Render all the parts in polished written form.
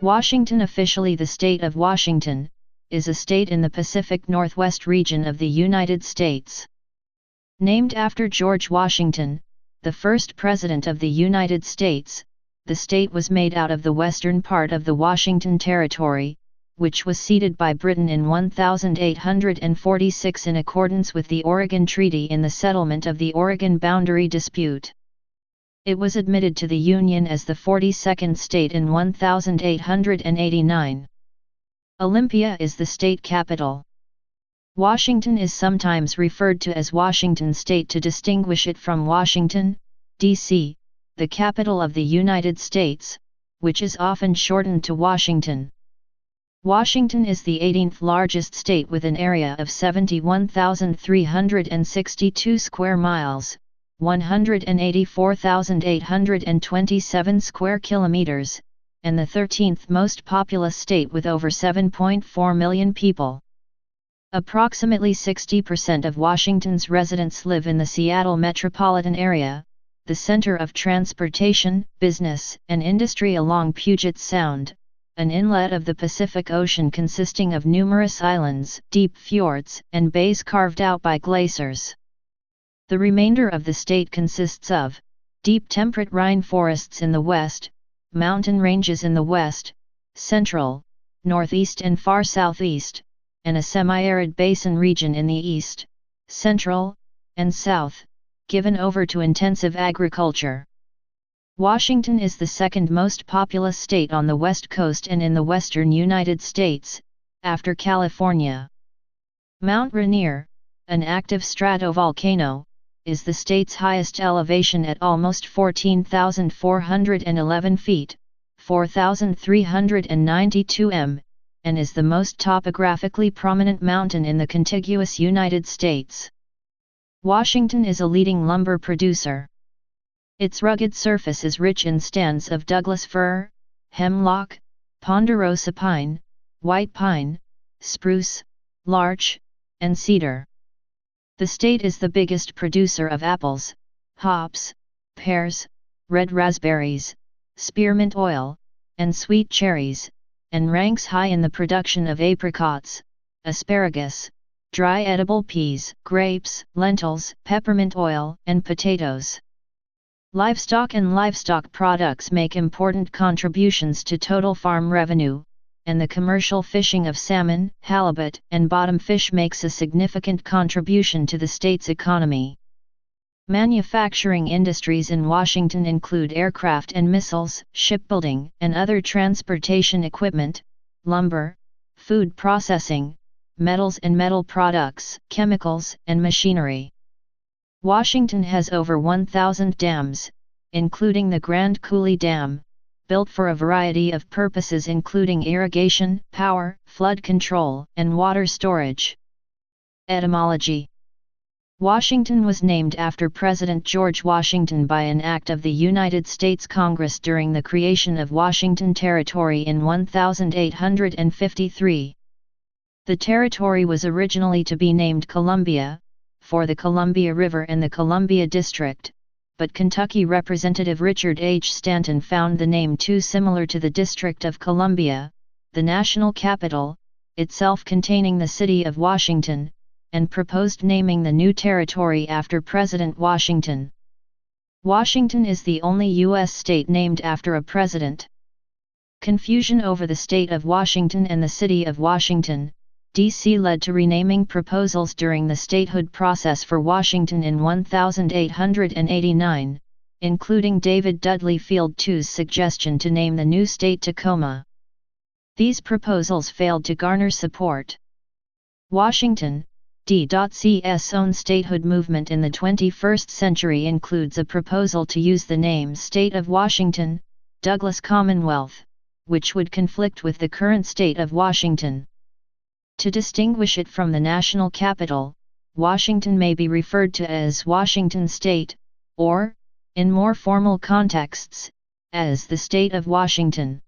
Washington, officially the state of Washington, is a state in the Pacific Northwest region of the United States. Named after George Washington, the first president of the United States, the state was made out of the western part of the Washington Territory, which was ceded by Britain in 1846 in accordance with the Oregon Treaty in the settlement of the Oregon boundary dispute. It was admitted to the Union as the 42nd state in 1889. Olympia is the state capital. Washington is sometimes referred to as Washington State to distinguish it from Washington, D.C., the capital of the United States, which is often shortened to Washington. Washington is the 18th largest state with an area of 71,362 square miles, 184,827 square kilometers, and the 13th most populous state with over 7.4 million people. Approximately 60% of Washington's residents live in the Seattle metropolitan area, the center of transportation, business, and industry along Puget Sound, an inlet of the Pacific Ocean consisting of numerous islands, deep fjords, and bays carved out by glaciers. The remainder of the state consists of deep temperate rainforests in the west, mountain ranges in the west, central, northeast and far southeast, and a semi-arid basin region in the east, central, and south, given over to intensive agriculture. Washington is the second most populous state on the West Coast and in the western United States, after California. Mount Rainier, an active stratovolcano, is the state's highest elevation at almost 14,411 feet, 4,392 m, and is the most topographically prominent mountain in the contiguous United States. Washington is a leading lumber producer. Its rugged surface is rich in stands of Douglas fir, hemlock, ponderosa pine, white pine, spruce, larch, and cedar. The state is the biggest producer of apples, hops, pears, red raspberries, spearmint oil, and sweet cherries, and ranks high in the production of apricots, asparagus, dry edible peas, grapes, lentils, peppermint oil, and potatoes. Livestock and livestock products make important contributions to total farm revenue, and the commercial fishing of salmon, halibut, and bottom fish makes a significant contribution to the state's economy. Manufacturing industries in Washington include aircraft and missiles, shipbuilding and other transportation equipment, lumber, food processing, metals and metal products, chemicals, and machinery. Washington has over 1,000 dams, including the Grand Coulee Dam, built for a variety of purposes including irrigation, power, flood control, and water storage. Etymology. Washington was named after President George Washington by an act of the United States Congress during the creation of Washington Territory in 1853. The territory was originally to be named Columbia, for the Columbia River and the Columbia District, but Kentucky Representative Richard H. Stanton found the name too similar to the District of Columbia, the national capital, itself containing the city of Washington, and proposed naming the new territory after President Washington. Washington is the only U.S. state named after a president. Confusion over the state of Washington and the city of Washington, D.C. led to renaming proposals during the statehood process for Washington in 1889, including David Dudley Field II's suggestion to name the new state Tacoma. These proposals failed to garner support. Washington, D.C.'s own statehood movement in the 21st century includes a proposal to use the name State of Washington, Douglas Commonwealth, which would conflict with the current state of Washington. To distinguish it from the national capital, Washington may be referred to as Washington State, or, in more formal contexts, as the State of Washington.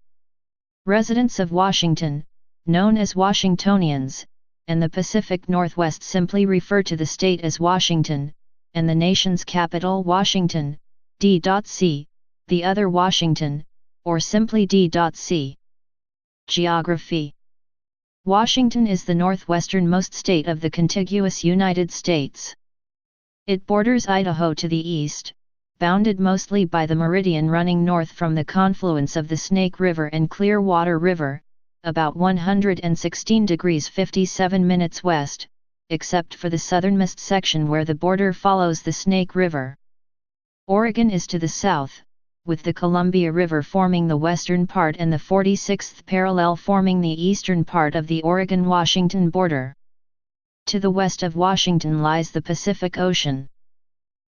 Residents of Washington, known as Washingtonians, and the Pacific Northwest simply refer to the state as Washington, and the nation's capital Washington, D.C., the other Washington, or simply D.C. Geography. Washington is the northwesternmost state of the contiguous United States. It borders Idaho to the east, bounded mostly by the meridian running north from the confluence of the Snake River and Clearwater River, about 116 degrees 57 minutes west, except for the southernmost section where the border follows the Snake River. Oregon is to the south, with the Columbia River forming the western part and the 46th parallel forming the eastern part of the Oregon-Washington border. To the west of Washington lies the Pacific Ocean.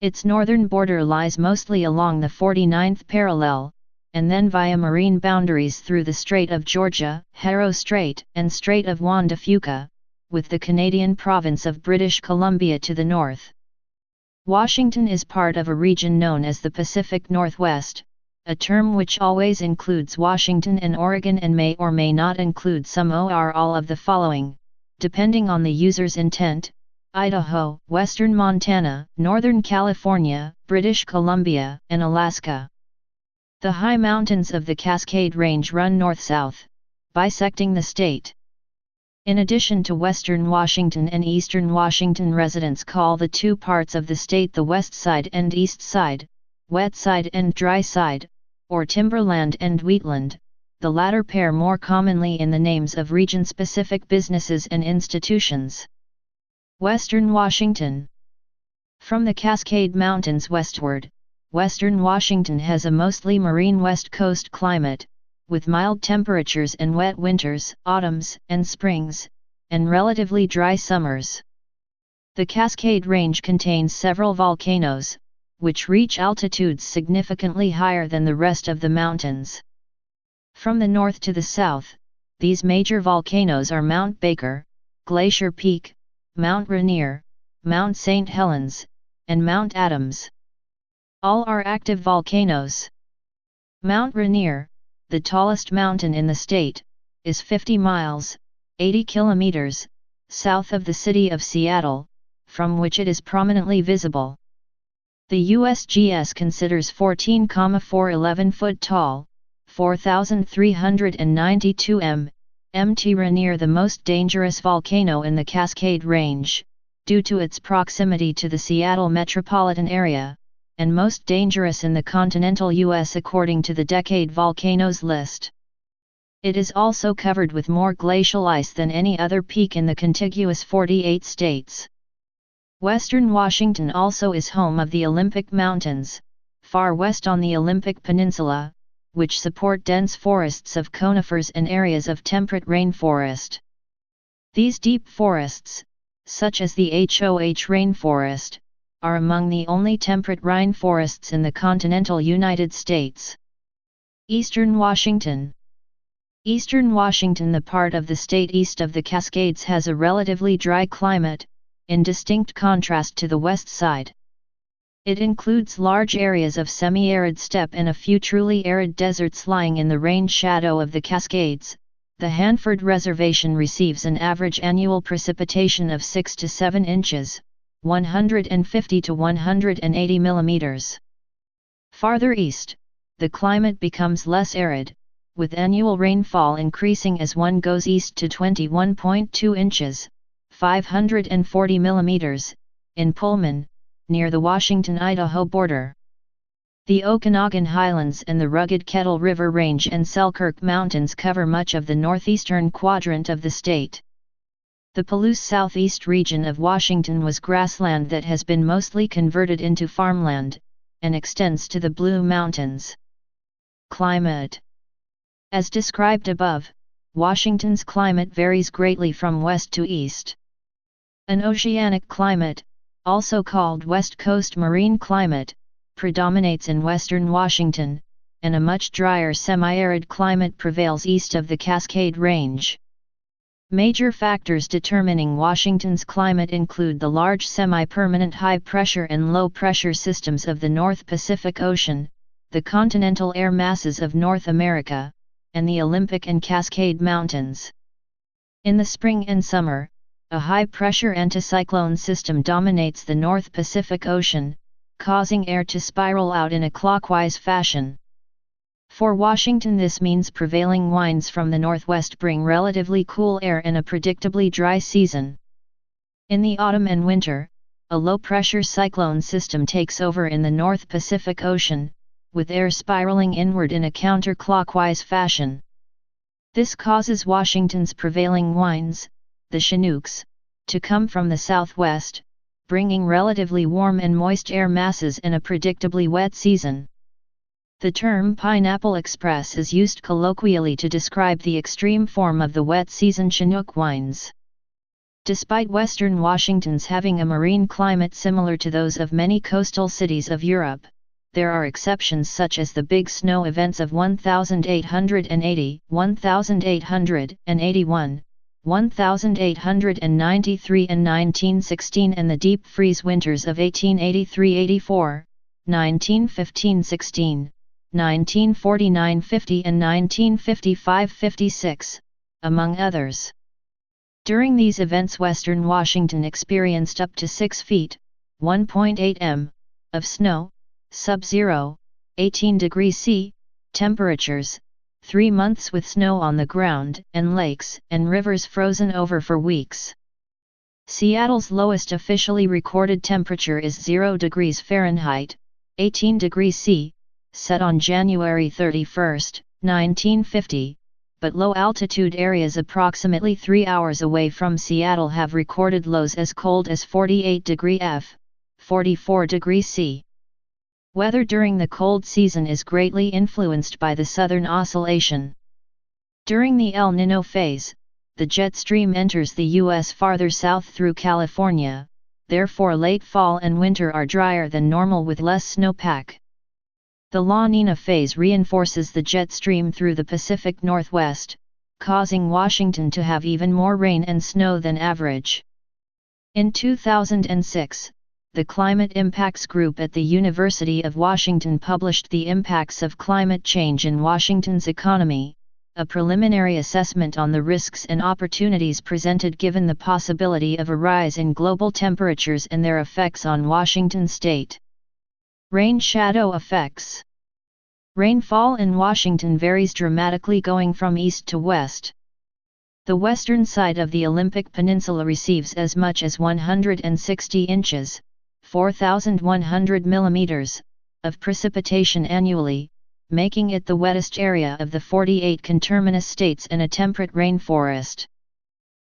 Its northern border lies mostly along the 49th parallel, and then via marine boundaries through the Strait of Georgia, Haro Strait, and Strait of Juan de Fuca, with the Canadian province of British Columbia to the north. Washington is part of a region known as the Pacific Northwest, a term which always includes Washington and Oregon and may or may not include some or all of the following, depending on the user's intent: Idaho, western Montana, northern California, British Columbia, and Alaska. The high mountains of the Cascade Range run north-south, bisecting the state. In addition to western Washington and eastern Washington, residents call the two parts of the state the West Side and East Side, Wet Side and Dry Side, or Timberland and Wheatland, the latter pair more commonly in the names of region-specific businesses and institutions. Western Washington. From the Cascade Mountains westward, western Washington has a mostly marine west coast climate, with mild temperatures and wet winters, autumns, and springs, and relatively dry summers. The Cascade Range contains several volcanoes, which reach altitudes significantly higher than the rest of the mountains. From the north to the south, these major volcanoes are Mount Baker, Glacier Peak, Mount Rainier, Mount St. Helens, and Mount Adams. All are active volcanoes. Mount Rainier, the tallest mountain in the state, is 50 miles, 80 kilometers, south of the city of Seattle, from which it is prominently visible. The USGS considers 14,411 foot tall, 4,392 Mt Rainier the most dangerous volcano in the Cascade Range, due to its proximity to the Seattle metropolitan area, and most dangerous in the continental U.S. according to the Decade Volcanoes list. It is also covered with more glacial ice than any other peak in the contiguous 48 states. Western Washington also is home of the Olympic Mountains, far west on the Olympic Peninsula, which support dense forests of conifers and areas of temperate rainforest. These deep forests, such as the HOH rainforest, are among the only temperate rainforests in the continental United States. Eastern Washington. Eastern Washington, the part of the state east of the Cascades, has a relatively dry climate, in distinct contrast to the west side. It includes large areas of semi-arid steppe and a few truly arid deserts lying in the rain shadow of the Cascades. The Hanford Reservation receives an average annual precipitation of 6 to 7 inches, 150 to 180 millimeters. Farther east, the climate becomes less arid, with annual rainfall increasing as one goes east to 21.2 inches, 540 millimeters, in Pullman, near the Washington-Idaho border. The Okanagan Highlands and the rugged Kettle River Range and Selkirk Mountains cover much of the northeastern quadrant of the state. The Palouse southeast region of Washington was grassland that has been mostly converted into farmland, and extends to the Blue Mountains. Climate. As described above, Washington's climate varies greatly from west to east. An oceanic climate, also called West Coast marine climate, predominates in western Washington, and a much drier semi-arid climate prevails east of the Cascade Range. Major factors determining Washington's climate include the large semi-permanent high-pressure and low-pressure systems of the North Pacific Ocean, the continental air masses of North America, and the Olympic and Cascade Mountains. In the spring and summer, a high-pressure anticyclone system dominates the North Pacific Ocean, causing air to spiral out in a clockwise fashion. For Washington, this means prevailing winds from the northwest bring relatively cool air in a predictably dry season. In the autumn and winter, a low-pressure cyclone system takes over in the North Pacific Ocean, with air spiraling inward in a counterclockwise fashion. This causes Washington's prevailing winds, the Chinooks, to come from the southwest, bringing relatively warm and moist air masses in a predictably wet season. The term Pineapple Express is used colloquially to describe the extreme form of the wet season Chinook winds. Despite western Washington's having a marine climate similar to those of many coastal cities of Europe, there are exceptions such as the big snow events of 1880, 1881, 1893 and 1916, and the deep freeze winters of 1883-84, 1915-16, 1949-50 and 1955-56, among others. During these events, western Washington experienced up to 6 feet, 1.8 m, of snow, sub-zero, 18 degrees C, temperatures, 3 months with snow on the ground, and lakes and rivers frozen over for weeks. Seattle's lowest officially recorded temperature is 0 degrees Fahrenheit, 18 degrees C, set on January 31, 1950, but low-altitude areas approximately 3 hours away from Seattle have recorded lows as cold as 48 degrees F, 44 degrees C. Weather during the cold season is greatly influenced by the Southern Oscillation. During the El Niño phase, the jet stream enters the U.S. farther south through California, therefore late fall and winter are drier than normal with less snowpack. The La Niña phase reinforces the jet stream through the Pacific Northwest, causing Washington to have even more rain and snow than average. In 2006, the Climate Impacts Group at the University of Washington published The Impacts of Climate Change in Washington's Economy, a preliminary assessment on the risks and opportunities presented given the possibility of a rise in global temperatures and their effects on Washington state. Rain shadow effects. Rainfall in Washington varies dramatically going from east to west. The western side of the Olympic Peninsula receives as much as 160 inches, 4,100 millimeters, of precipitation annually, making it the wettest area of the 48 conterminous states and a temperate rainforest.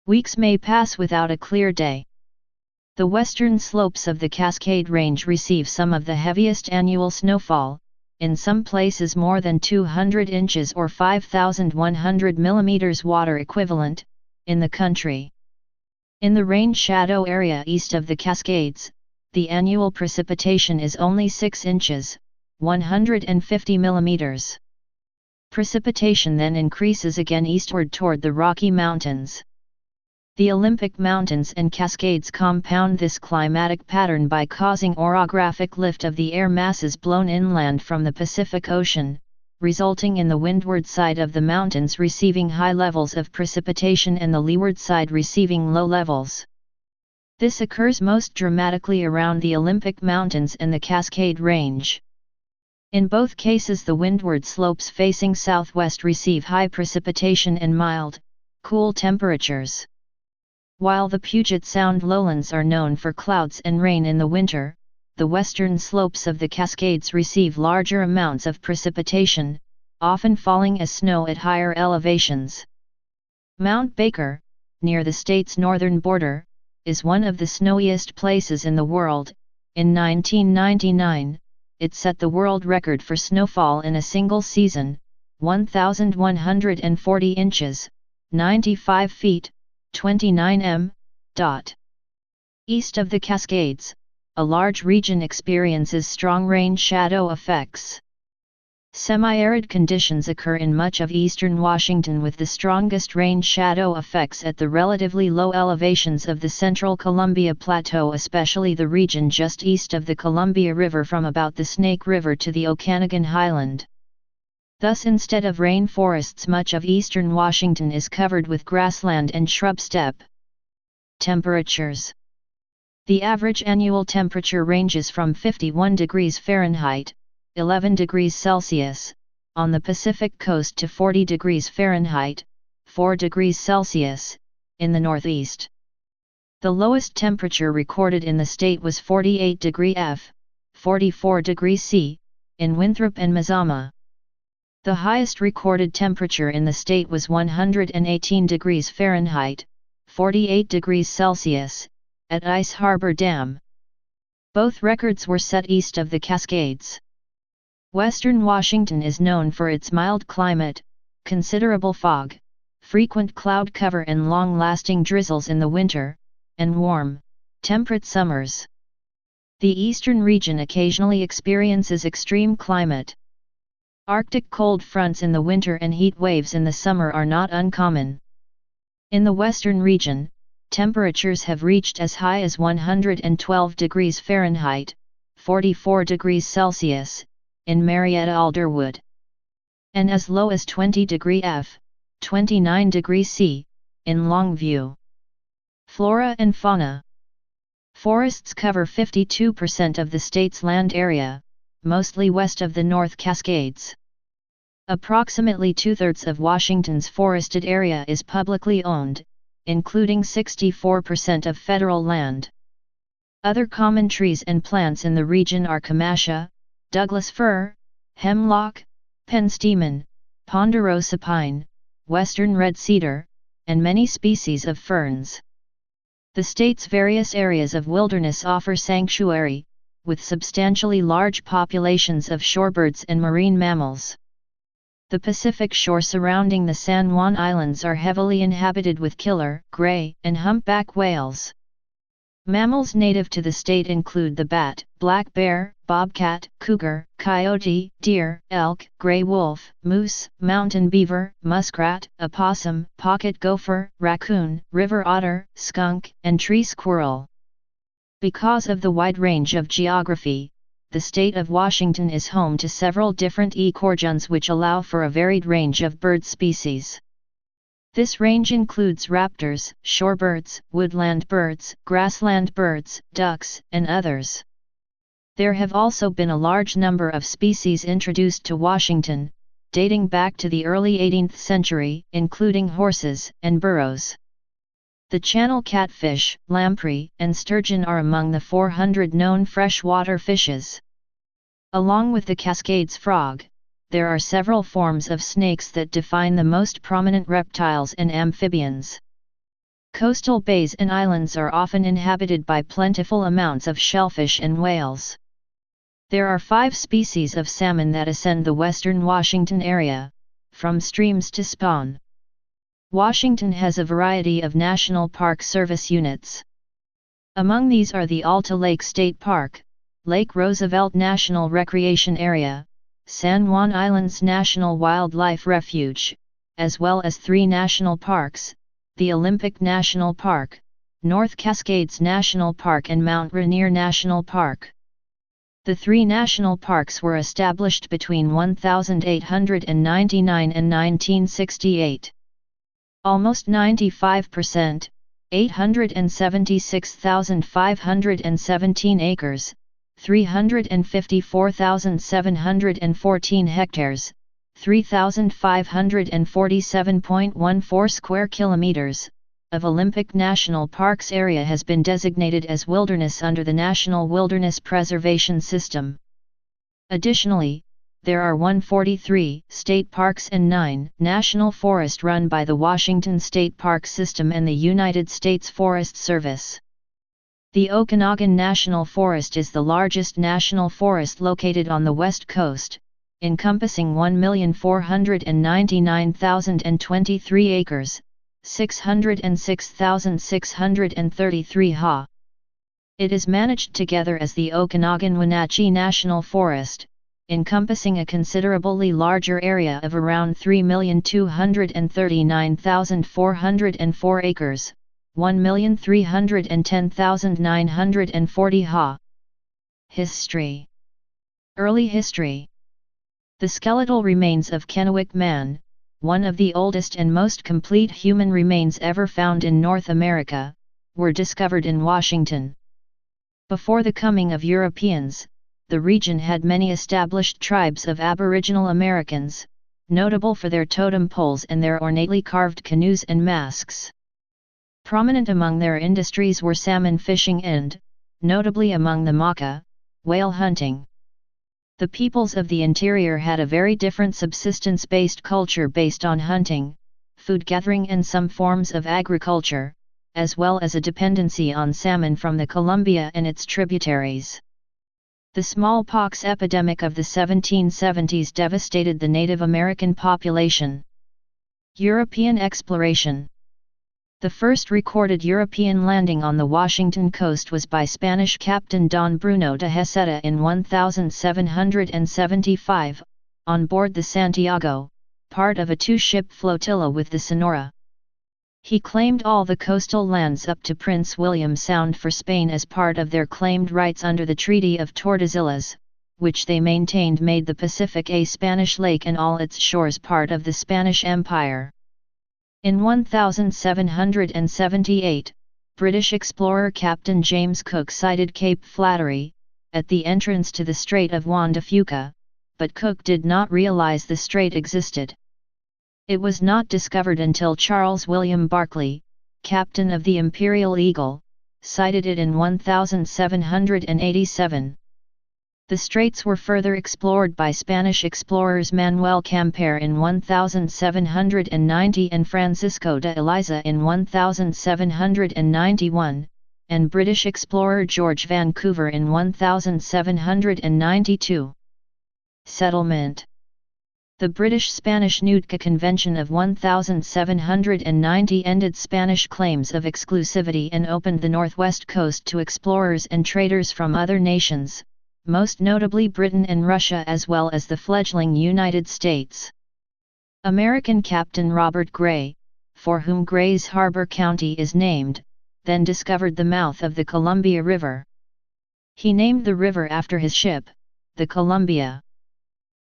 Weeks may pass without a clear day. The western slopes of the Cascade Range receive some of the heaviest annual snowfall, in some places more than 200 inches or 5,100 millimeters water equivalent, in the country. In the rain shadow area east of the Cascades, the annual precipitation is only 6 inches, 150 millimeters. Precipitation then increases again eastward toward the Rocky Mountains. The Olympic Mountains and Cascades compound this climatic pattern by causing orographic lift of the air masses blown inland from the Pacific Ocean, resulting in the windward side of the mountains receiving high levels of precipitation and the leeward side receiving low levels. This occurs most dramatically around the Olympic Mountains and the Cascade Range. In both cases, the windward slopes facing southwest receive high precipitation and mild, cool temperatures. While the Puget Sound lowlands are known for clouds and rain in the winter, the western slopes of the Cascades receive larger amounts of precipitation, often falling as snow at higher elevations. Mount Baker, near the state's northern border, is one of the snowiest places in the world. In 1999, it set the world record for snowfall in a single season, 1,140 inches, 95 feet, 29 m. East of the Cascades, a large region experiences strong rain shadow effects. Semi-arid conditions occur in much of eastern Washington, with the strongest rain shadow effects at the relatively low elevations of the central Columbia Plateau, especially the region just east of the Columbia River from about the Snake River to the Okanagan Highlands. Thus, instead of rainforests, much of eastern Washington is covered with grassland and shrub steppe. Temperatures. The average annual temperature ranges from 51 degrees Fahrenheit, 11 degrees Celsius, on the Pacific coast to 40 degrees Fahrenheit, 4 degrees Celsius, in the northeast. The lowest temperature recorded in the state was 48 degrees F, 44 degrees C, in Winthrop and Mazama. The highest recorded temperature in the state was 118 degrees Fahrenheit, 48 degrees Celsius, at Ice Harbor Dam. Both records were set east of the Cascades. Western Washington is known for its mild climate, considerable fog, frequent cloud cover and long-lasting drizzles in the winter, and warm, temperate summers. The eastern region occasionally experiences extreme climate. Arctic cold fronts in the winter and heat waves in the summer are not uncommon. In the western region, temperatures have reached as high as 112 degrees Fahrenheit, 44 degrees Celsius, in Marietta-Alderwood, and as low as 20 degrees F, 29 degrees C, in Longview. Flora and fauna. Forests cover 52% of the state's land area, mostly west of the North Cascades. Approximately two-thirds of Washington's forested area is publicly owned, including 64% of federal land. Other common trees and plants in the region are Kamasha, Douglas fir, hemlock, penstemon, ponderosa pine, western red cedar, and many species of ferns. The state's various areas of wilderness offer sanctuary, with substantially large populations of shorebirds and marine mammals. The Pacific shore surrounding the San Juan Islands are heavily inhabited with killer, gray, and humpback whales. Mammals native to the state include the bat, black bear, bobcat, cougar, coyote, deer, elk, gray wolf, moose, mountain beaver, muskrat, opossum, pocket gopher, raccoon, river otter, skunk, and tree squirrel. Because of the wide range of geography, the state of Washington is home to several different ecoregions which allow for a varied range of bird species. This range includes raptors, shorebirds, woodland birds, grassland birds, ducks, and others. There have also been a large number of species introduced to Washington, dating back to the early 18th century, including horses and burros. The channel catfish, lamprey, and sturgeon are among the 400 known freshwater fishes. Along with the Cascades frog, there are several forms of snakes that define the most prominent reptiles and amphibians. Coastal bays and islands are often inhabited by plentiful amounts of shellfish and whales. There are 5 species of salmon that ascend the western Washington area, from streams to spawn. Washington has a variety of National Park Service units. Among these are the Alta Lake State Park, Lake Roosevelt National Recreation Area, San Juan Islands National Wildlife Refuge, as well as 3 national parks, the Olympic National Park, North Cascades National Park and Mount Rainier National Park. The 3 national parks were established between 1899 and 1968. Almost 95%, 876,517 acres, 354,714 hectares, 3,547.14 square kilometers, of Olympic National Park's area has been designated as wilderness under the National Wilderness Preservation System. Additionally, there are 143 state parks and 9 national forests run by the Washington State Park System and the United States Forest Service. The Okanagan National Forest is the largest national forest located on the west coast, encompassing 1,499,023 acres, 606,633 ha. It is managed together as the Okanagan-Wenatchee National Forest, encompassing a considerably larger area of around 3,239,404 acres, 1,310,940 ha. History. Early history. The skeletal remains of Kennewick Man, one of the oldest and most complete human remains ever found in North America, were discovered in Washington. Before the coming of Europeans, the region had many established tribes of Aboriginal Americans, notable for their totem poles and their ornately carved canoes and masks. Prominent among their industries were salmon fishing and, notably among the Maka, whale hunting. The peoples of the interior had a very different subsistence-based culture based on hunting, food gathering and some forms of agriculture, as well as a dependency on salmon from the Columbia and its tributaries. The smallpox epidemic of the 1770s devastated the Native American population. European exploration. The first recorded European landing on the Washington coast was by Spanish Captain Don Bruno de Heceta in 1775, on board the Santiago, part of a two-ship flotilla with the Sonora. He claimed all the coastal lands up to Prince William Sound for Spain as part of their claimed rights under the Treaty of Tordesillas, which they maintained made the Pacific a Spanish lake and all its shores part of the Spanish Empire. In 1778, British explorer Captain James Cook sighted Cape Flattery, at the entrance to the Strait of Juan de Fuca, but Cook did not realize the strait existed. It was not discovered until Charles William Barclay, captain of the Imperial Eagle, sighted it in 1787. The straits were further explored by Spanish explorers Manuel Camper in 1790 and Francisco de Eliza in 1791, and British explorer George Vancouver in 1792. Settlement. The British-Spanish Nootka Convention of 1790 ended Spanish claims of exclusivity and opened the northwest coast to explorers and traders from other nations, most notably Britain and Russia as well as the fledgling United States. American Captain Robert Gray, for whom Gray's Harbor County is named, then discovered the mouth of the Columbia River. He named the river after his ship, the Columbia.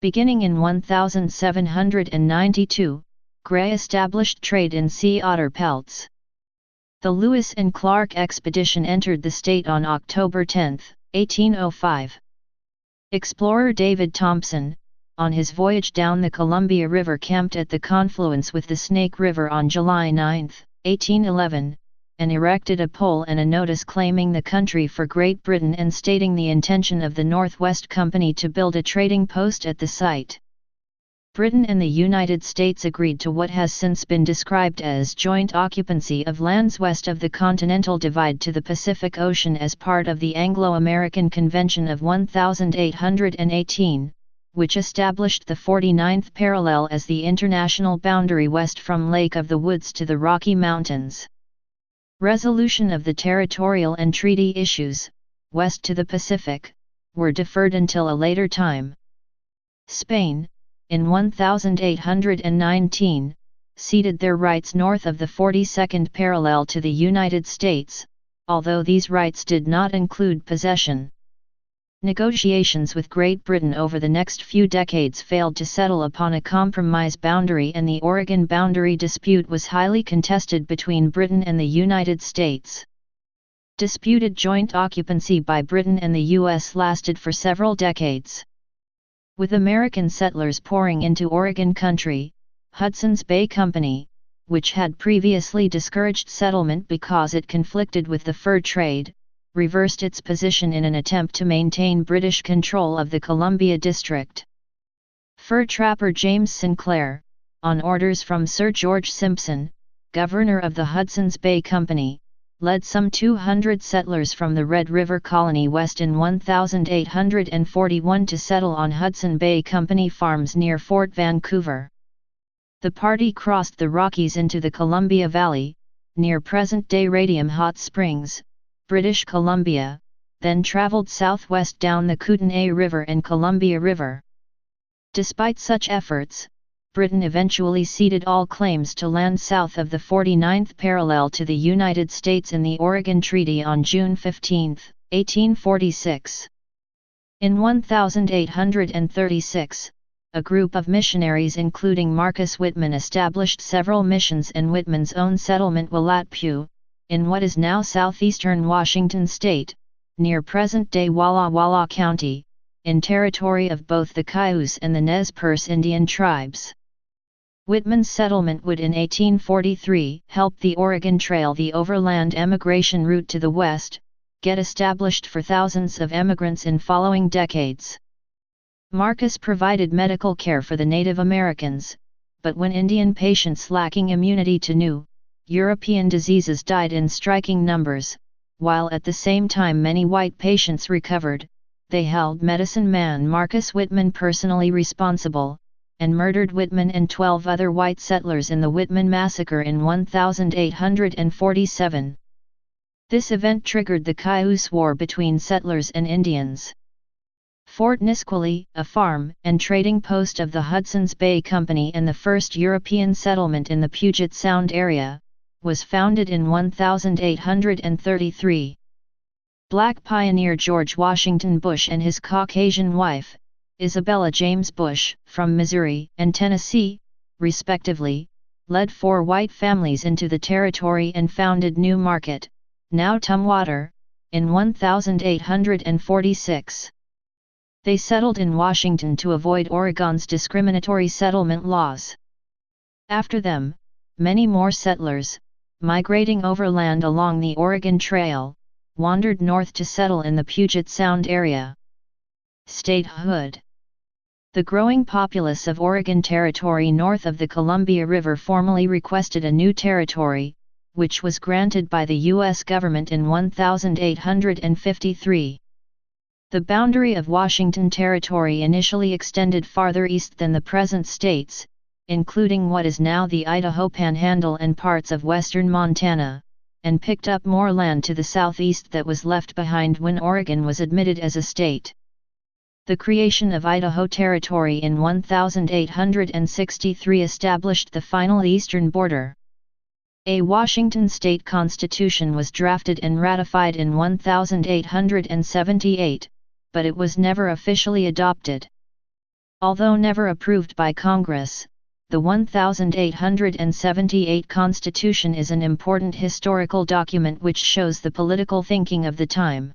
Beginning in 1792, Gray established trade in sea otter pelts. The Lewis and Clark expedition entered the state on October 10, 1805. Explorer David Thompson, on his voyage down the Columbia River, camped at the confluence with the Snake River on July 9, 1811, and erected a pole and a notice claiming the country for Great Britain and stating the intention of the Northwest Company to build a trading post at the site. Britain and the United States agreed to what has since been described as joint occupancy of lands west of the Continental Divide to the Pacific Ocean as part of the Anglo-American Convention of 1818, which established the 49th parallel as the international boundary west from Lake of the Woods to the Rocky Mountains. Resolution of the territorial and treaty issues, west to the Pacific, were deferred until a later time. Spain, in 1819, ceded their rights north of the 42nd parallel to the United States, although these rights did not include possession. Negotiations with Great Britain over the next few decades failed to settle upon a compromise boundary, and the Oregon boundary dispute was highly contested between Britain and the United States. Disputed joint occupancy by Britain and the U.S. lasted for several decades. With American settlers pouring into Oregon country, Hudson's Bay Company, which had previously discouraged settlement because it conflicted with the fur trade, reversed its position in an attempt to maintain British control of the Columbia District. Fur trapper James Sinclair, on orders from Sir George Simpson, governor of the Hudson's Bay Company, led some 200 settlers from the Red River Colony west in 1841 to settle on Hudson Bay Company farms near Fort Vancouver. The party crossed the Rockies into the Columbia Valley, near present-day Radium Hot Springs, British Columbia, then traveled southwest down the Kootenay River and Columbia River. Despite such efforts, Britain eventually ceded all claims to land south of the 49th parallel to the United States in the Oregon Treaty on June 15, 1846. In 1836, a group of missionaries including Marcus Whitman established several missions and Whitman's own settlement Wilatpu, in what is now southeastern Washington state, near present-day Walla Walla County, in territory of both the Cayuse and the Nez Perce Indian tribes. Whitman's settlement would in 1843 help the Oregon Trail, the overland emigration route to the west, get established for thousands of emigrants in following decades. Marcus provided medical care for the Native Americans, but when Indian patients lacking immunity to new, European diseases died in striking numbers, while at the same time many white patients recovered, they held medicine man Marcus Whitman personally responsible, and murdered Whitman and 12 other white settlers in the Whitman Massacre in 1847. This event triggered the Cayuse War between settlers and Indians. Fort Nisqually, a farm and trading post of the Hudson's Bay Company and the first European settlement in the Puget Sound area, was founded in 1833. Black pioneer George Washington Bush and his Caucasian wife, Isabella James Bush, from Missouri and Tennessee, respectively, led 4 white families into the territory and founded New Market, now Tumwater, in 1846. They settled in Washington to avoid Oregon's discriminatory settlement laws. After them, many more settlers, migrating overland along the Oregon Trail, wandered north to settle in the Puget Sound area. Statehood. The growing populace of Oregon Territory north of the Columbia River formally requested a new territory, which was granted by the U.S. government in 1853. The boundary of Washington Territory initially extended farther east than the present states, including what is now the Idaho Panhandle and parts of western Montana, and picked up more land to the southeast that was left behind when Oregon was admitted as a state. The creation of Idaho Territory in 1863 established the final eastern border. A Washington state constitution was drafted and ratified in 1878, but it was never officially adopted. Although never approved by Congress, the 1878 Constitution is an important historical document which shows the political thinking of the time.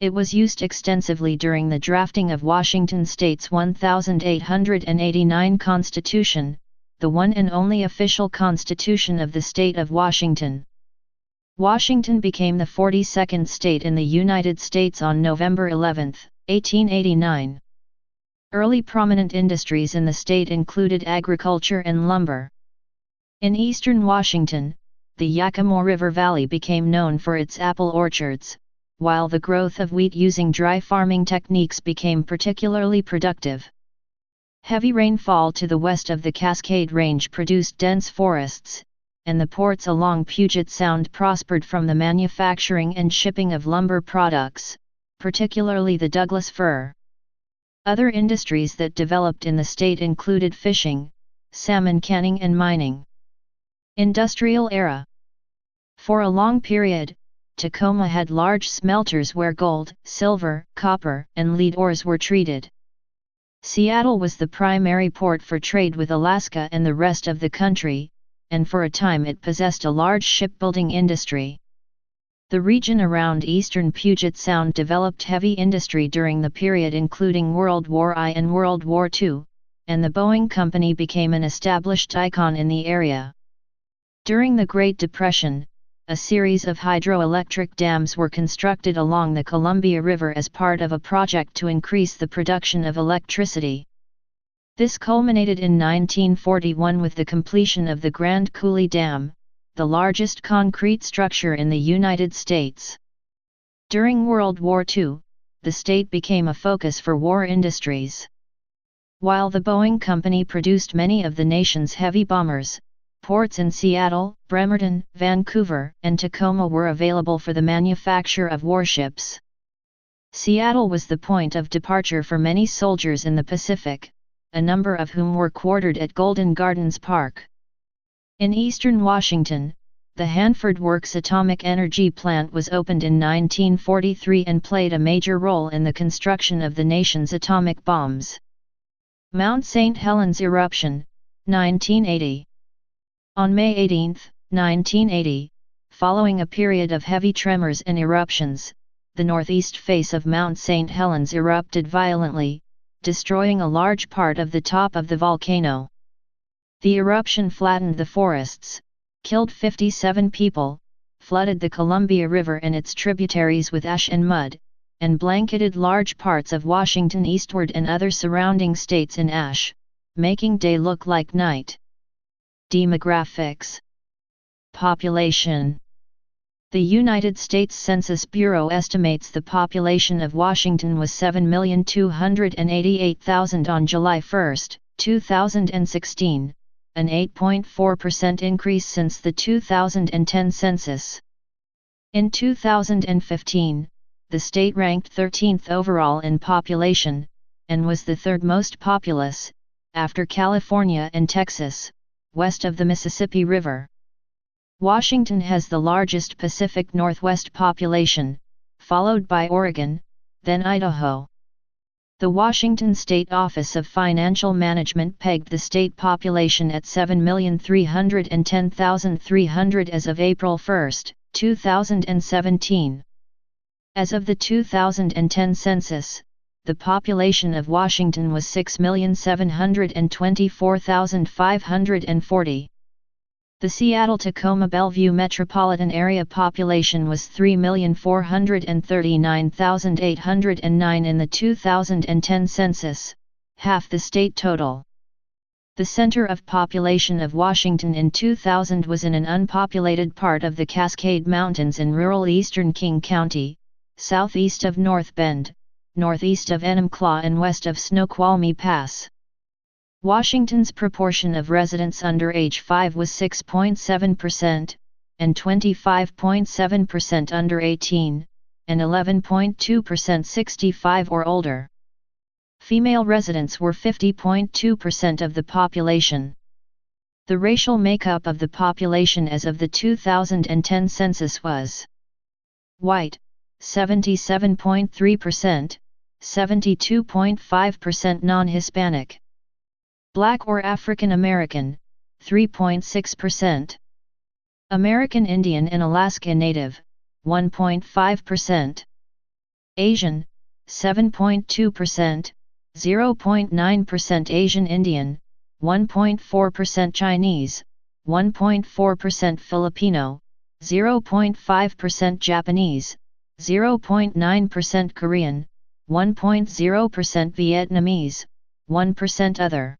It was used extensively during the drafting of Washington State's 1889 Constitution, the one and only official constitution of the state of Washington. Washington became the 42nd state in the United States on November 11, 1889. Early prominent industries in the state included agriculture and lumber. In eastern Washington, the Yakima River Valley became known for its apple orchards, while the growth of wheat using dry farming techniques became particularly productive. Heavy rainfall to the west of the Cascade Range produced dense forests, and the ports along Puget Sound prospered from the manufacturing and shipping of lumber products, particularly the Douglas fir. Other industries that developed in the state included fishing, salmon canning and mining. Industrial era. For a long period, Tacoma had large smelters where gold, silver, copper, and lead ores were treated. Seattle was the primary port for trade with Alaska and the rest of the country, and for a time it possessed a large shipbuilding industry. The region around eastern Puget Sound developed heavy industry during the period including World War I and World War II, and the Boeing Company became an established icon in the area. During the Great Depression, a series of hydroelectric dams were constructed along the Columbia River as part of a project to increase the production of electricity. This culminated in 1941 with the completion of the Grand Coulee Dam, the largest concrete structure in the United States. During World War II, the state became a focus for war industries. While the Boeing Company produced many of the nation's heavy bombers, ports in Seattle, Bremerton, Vancouver, and Tacoma were available for the manufacture of warships. Seattle was the point of departure for many soldiers in the Pacific, a number of whom were quartered at Golden Gardens Park. In eastern Washington, the Hanford Works atomic energy plant was opened in 1943 and played a major role in the construction of the nation's atomic bombs. Mount St. Helens eruption, 1980. On May 18, 1980, following a period of heavy tremors and eruptions, the northeast face of Mount St. Helens erupted violently, destroying a large part of the top of the volcano. The eruption flattened the forests, killed 57 people, flooded the Columbia River and its tributaries with ash and mud, and blanketed large parts of Washington eastward and other surrounding states in ash, making day look like night. Demographics. Population. The United States Census Bureau estimates the population of Washington was 7,288,000 on July 1, 2016, an 8.4% increase since the 2010 census. In 2015, the state ranked 13th overall in population, and was the third most populous, after California and Texas, west of the Mississippi River. Washington has the largest Pacific Northwest population, followed by Oregon, then Idaho. The Washington State Office of Financial Management pegged the state population at 7,310,300 as of April 1, 2017. As of the 2010 census, the population of Washington was 6,724,540. The Seattle-Tacoma-Bellevue metropolitan area population was 3,439,809 in the 2010 census, half the state total. The center of population of Washington in 2000 was in an unpopulated part of the Cascade Mountains in rural eastern King County, southeast of North Bend, northeast of Enumclaw and west of Snoqualmie Pass. Washington's proportion of residents under age 5 was 6.7%, and 25.7% under 18, and 11.2% 65 or older. Female residents were 50.2% of the population. The racial makeup of the population as of the 2010 census was: white, 77.3%, 72.5% non-Hispanic. Black or African American, 3.6%. American Indian and Alaska Native, 1.5%. Asian, 7.2%, 0.9% Asian Indian, 1.4% Chinese, 1.4% Filipino, 0.5% Japanese, 0.9% Korean, 1.0% Vietnamese, 1% other.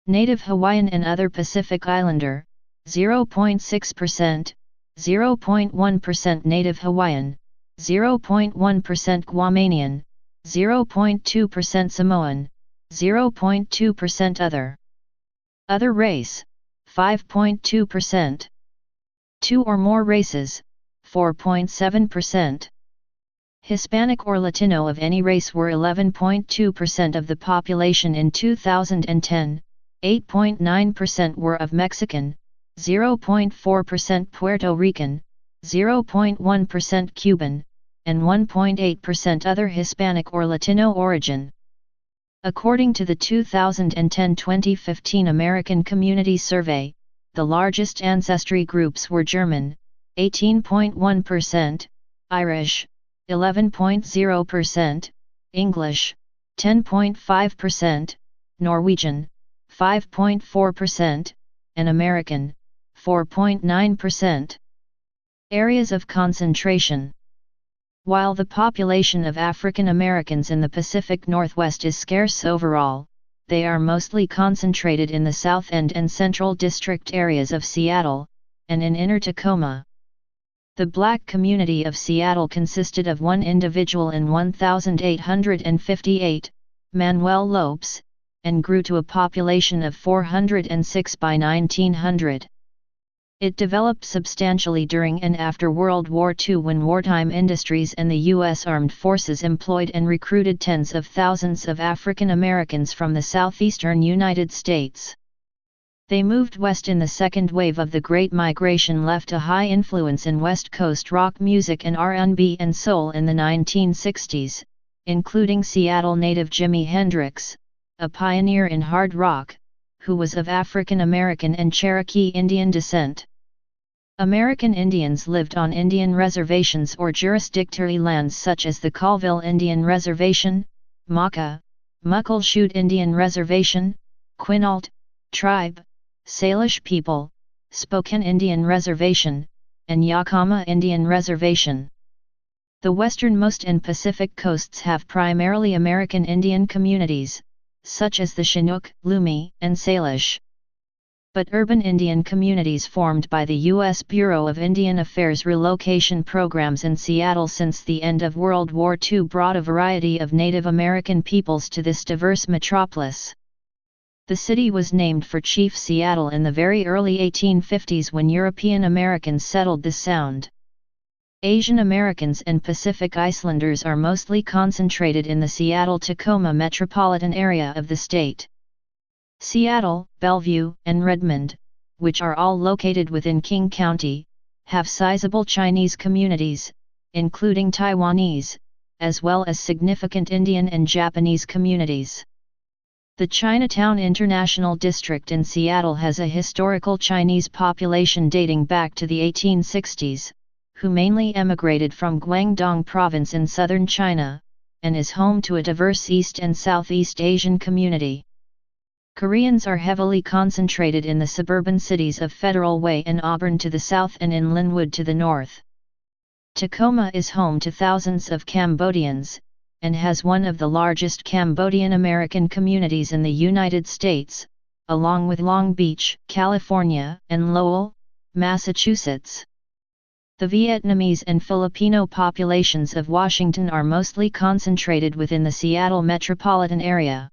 Native Hawaiian and other Pacific Islander, 0.6%, 0.1% Native Hawaiian, 0.1% Guamanian, 0.2% Samoan, 0.2% other. Other race, 5.2%. Two or more races, 4.7%. Hispanic or Latino of any race were 11.2% of the population in 2010, 8.9% were of Mexican, 0.4% Puerto Rican, 0.1% Cuban, and 1.8% other Hispanic or Latino origin. According to the 2010-2015 American Community Survey, the largest ancestry groups were German, 18.1%, Irish, 11.0%, English, 10.5%, Norwegian, 5.4%, and American, 4.9%. Areas of concentration. While the population of African Americans in the Pacific Northwest is scarce overall, they are mostly concentrated in the South End and Central District areas of Seattle, and in Inner Tacoma. The Black community of Seattle consisted of one individual in 1858, Manuel Lopes, and grew to a population of 406 by 1900. It developed substantially during and after World War II when wartime industries and the U.S. Armed Forces employed and recruited tens of thousands of African Americans from the southeastern United States. They moved west in the second wave of the Great Migration, left a high influence in West Coast rock music and R&B and soul in the 1960s, including Seattle native Jimi Hendrix, a pioneer in hard rock, who was of African American and Cherokee Indian descent. American Indians lived on Indian reservations or jurisdictory lands such as the Colville Indian Reservation, Maka, Muckleshoot Indian Reservation, Quinault, Tribe, Salish People, Spokane Indian Reservation, and Yakama Indian Reservation. The westernmost and Pacific coasts have primarily American Indian communities, such as the Chinook, Lumi, and Salish. But urban Indian communities formed by the U.S. Bureau of Indian Affairs relocation programs in Seattle since the end of World War II brought a variety of Native American peoples to this diverse metropolis. The city was named for Chief Seattle in the very early 1850s when European Americans settled the Sound. Asian Americans and Pacific Islanders are mostly concentrated in the Seattle-Tacoma metropolitan area of the state. Seattle, Bellevue, and Redmond, which are all located within King County, have sizable Chinese communities, including Taiwanese, as well as significant Indian and Japanese communities. The Chinatown International District in Seattle has a historical Chinese population dating back to the 1860s, who mainly emigrated from Guangdong Province in southern China, and is home to a diverse East and Southeast Asian community. Koreans are heavily concentrated in the suburban cities of Federal Way and Auburn to the south and in Linwood to the north. Tacoma is home to thousands of Cambodians, and has one of the largest Cambodian American communities in the United States, along with Long Beach, California, and Lowell, Massachusetts. The Vietnamese and Filipino populations of Washington are mostly concentrated within the Seattle metropolitan area.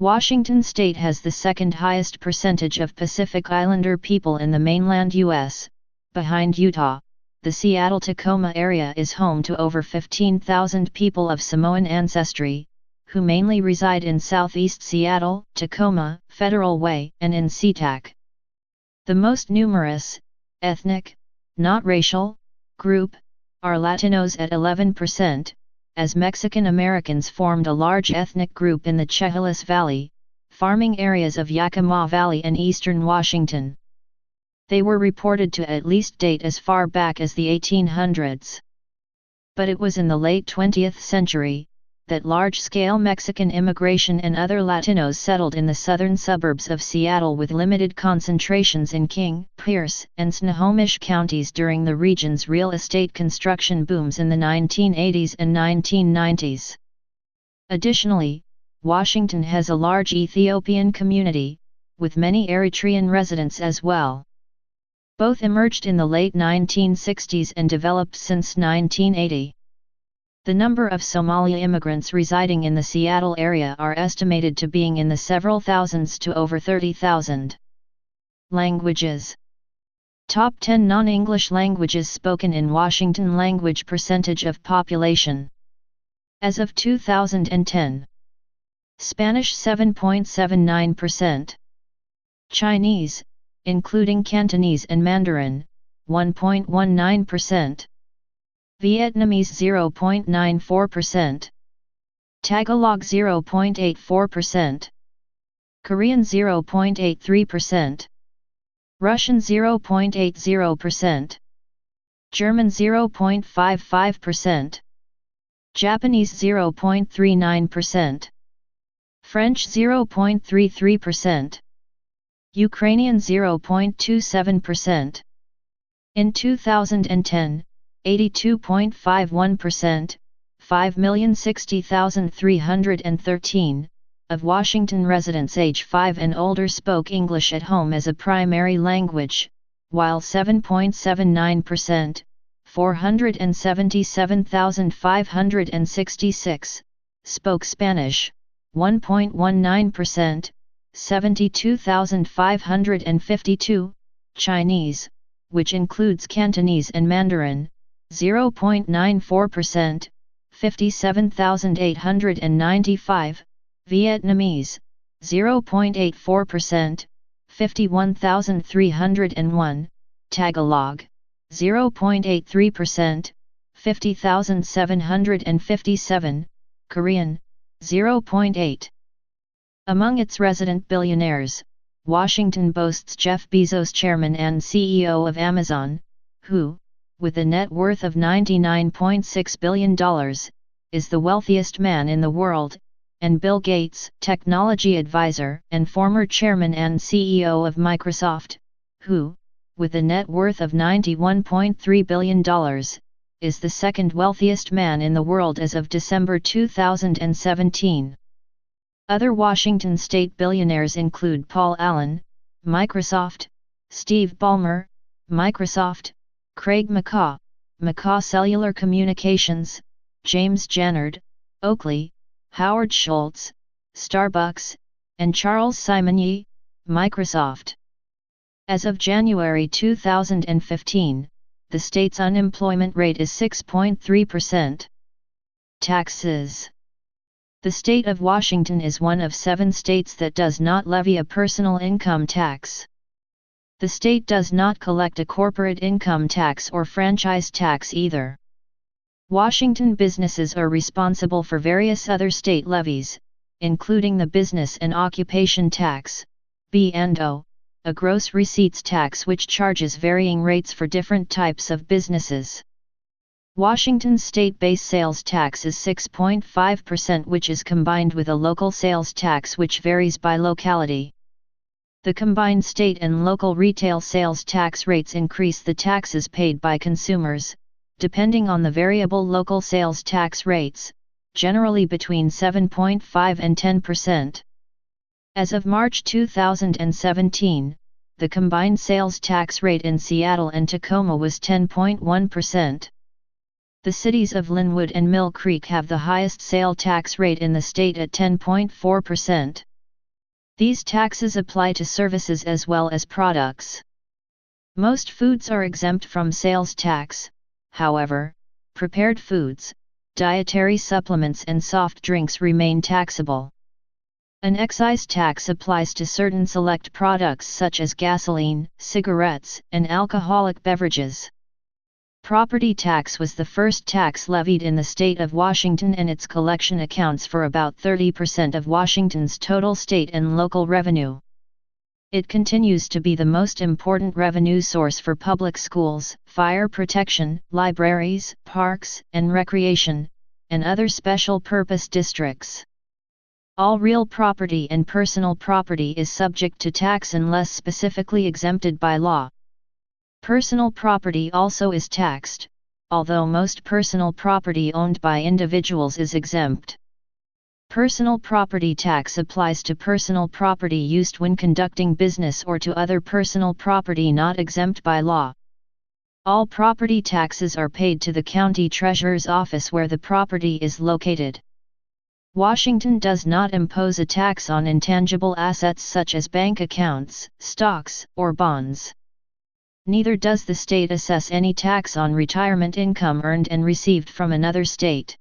Washington state has the second highest percentage of Pacific Islander people in the mainland U.S., behind Utah. The Seattle-Tacoma area is home to over 15,000 people of Samoan ancestry, who mainly reside in southeast Seattle, Tacoma, Federal Way, and in SeaTac. The most numerous, ethnic, not racial, group, are Latinos at 11%, as Mexican Americans formed a large ethnic group in the Chehalis Valley, farming areas of Yakima Valley and eastern Washington. They were reported to at least date as far back as the 1800s. But it was in the late 20th century that large-scale Mexican immigration and other Latinos settled in the southern suburbs of Seattle, with limited concentrations in King, Pierce, and Snohomish counties during the region's real estate construction booms in the 1980s and 1990s. Additionally, Washington has a large Ethiopian community, with many Eritrean residents as well. Both emerged in the late 1960s and developed since 1980. The number of Somali immigrants residing in the Seattle area are estimated to being in the several thousands to over 30,000. Languages. Top 10 non-English languages spoken in Washington. Language percentage of population. As of 2010. Spanish 7.79%. Chinese, including Cantonese and Mandarin, 1.19%. Vietnamese 0.94%. Tagalog 0.84%. Korean 0.83%. Russian 0.80%. German 0.55%. Japanese 0.39%. French 0.33%. Ukrainian 0.27%. In 2010, 82.51%, 5,060,313, of Washington residents age 5 and older spoke English at home as a primary language, while 7.79%, 477,566, spoke Spanish, 1.19%, 72,552, Chinese, which includes Cantonese and Mandarin, 0.94%, 57,895, Vietnamese, 0.84%, 51,301, Tagalog, 0.83%, 50,757, Korean, 0.8%. Among its resident billionaires, Washington boasts Jeff Bezos, chairman and CEO of Amazon, who, with a net worth of $99.6 billion, is the wealthiest man in the world, and Bill Gates, technology advisor and former chairman and CEO of Microsoft, who, with a net worth of $91.3 billion, is the second wealthiest man in the world as of December 2017. Other Washington state billionaires include Paul Allen, Microsoft, Steve Ballmer, Microsoft, Craig McCaw, McCaw Cellular Communications, James Jannard, Oakley, Howard Schultz, Starbucks, and Charles Simonyi, Microsoft. As of January 2015, the state's unemployment rate is 6.3%. Taxes. The state of Washington is one of 7 states that does not levy a personal income tax. The state does not collect a corporate income tax or franchise tax either. Washington businesses are responsible for various other state levies, including the Business and Occupation Tax, B&O, a gross receipts tax which charges varying rates for different types of businesses. Washington's state base sales tax is 6.5%, which is combined with a local sales tax which varies by locality. The combined state and local retail sales tax rates increase the taxes paid by consumers, depending on the variable local sales tax rates, generally between 7.5 and 10%. As of March 2017, the combined sales tax rate in Seattle and Tacoma was 10.1%. The cities of Linwood and Mill Creek have the highest sale tax rate in the state at 10.4%. These taxes apply to services as well as products. Most foods are exempt from sales tax, however, prepared foods, dietary supplements and soft drinks remain taxable. An excise tax applies to certain select products such as gasoline, cigarettes, and alcoholic beverages. Property tax was the first tax levied in the state of Washington, and its collection accounts for about 30% of Washington's total state and local revenue. It continues to be the most important revenue source for public schools, fire protection, libraries, parks and recreation, and other special purpose districts. All real property and personal property is subject to tax unless specifically exempted by law. Personal property also is taxed, although most personal property owned by individuals is exempt. Personal property tax applies to personal property used when conducting business or to other personal property not exempt by law. All property taxes are paid to the county treasurer's office where the property is located. Washington does not impose a tax on intangible assets such as bank accounts, stocks, or bonds. Neither does the state assess any tax on retirement income earned and received from another state.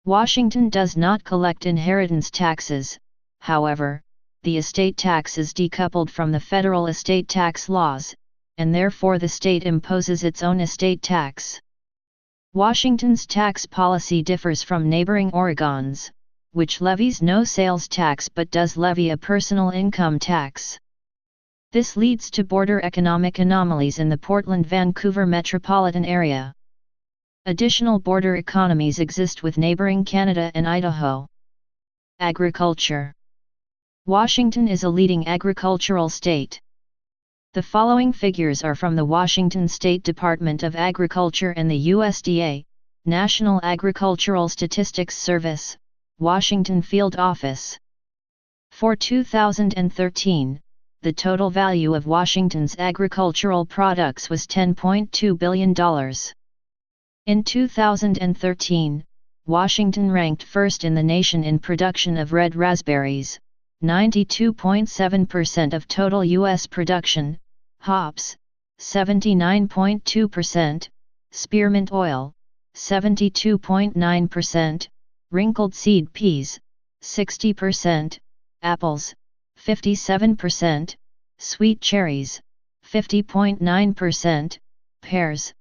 Washington does not collect inheritance taxes, however, the estate tax is decoupled from the federal estate tax laws, and therefore the state imposes its own estate tax. Washington's tax policy differs from neighboring Oregon's, which levies no sales tax but does levy a personal income tax. This leads to border economic anomalies in the Portland-Vancouver metropolitan area. Additional border economies exist with neighboring Canada and Idaho. Agriculture. Washington is a leading agricultural state. The following figures are from the Washington State Department of Agriculture and the USDA, National Agricultural Statistics Service, Washington Field Office. For 2013, the total value of Washington's agricultural products was $10.2 billion. In 2013, Washington ranked first in the nation in production of red raspberries, 92.7% of total U.S. production, hops, 79.2%, spearmint oil, 72.9%, wrinkled seed peas, 60%, apples, 57%, sweet cherries, 50.9%, pears,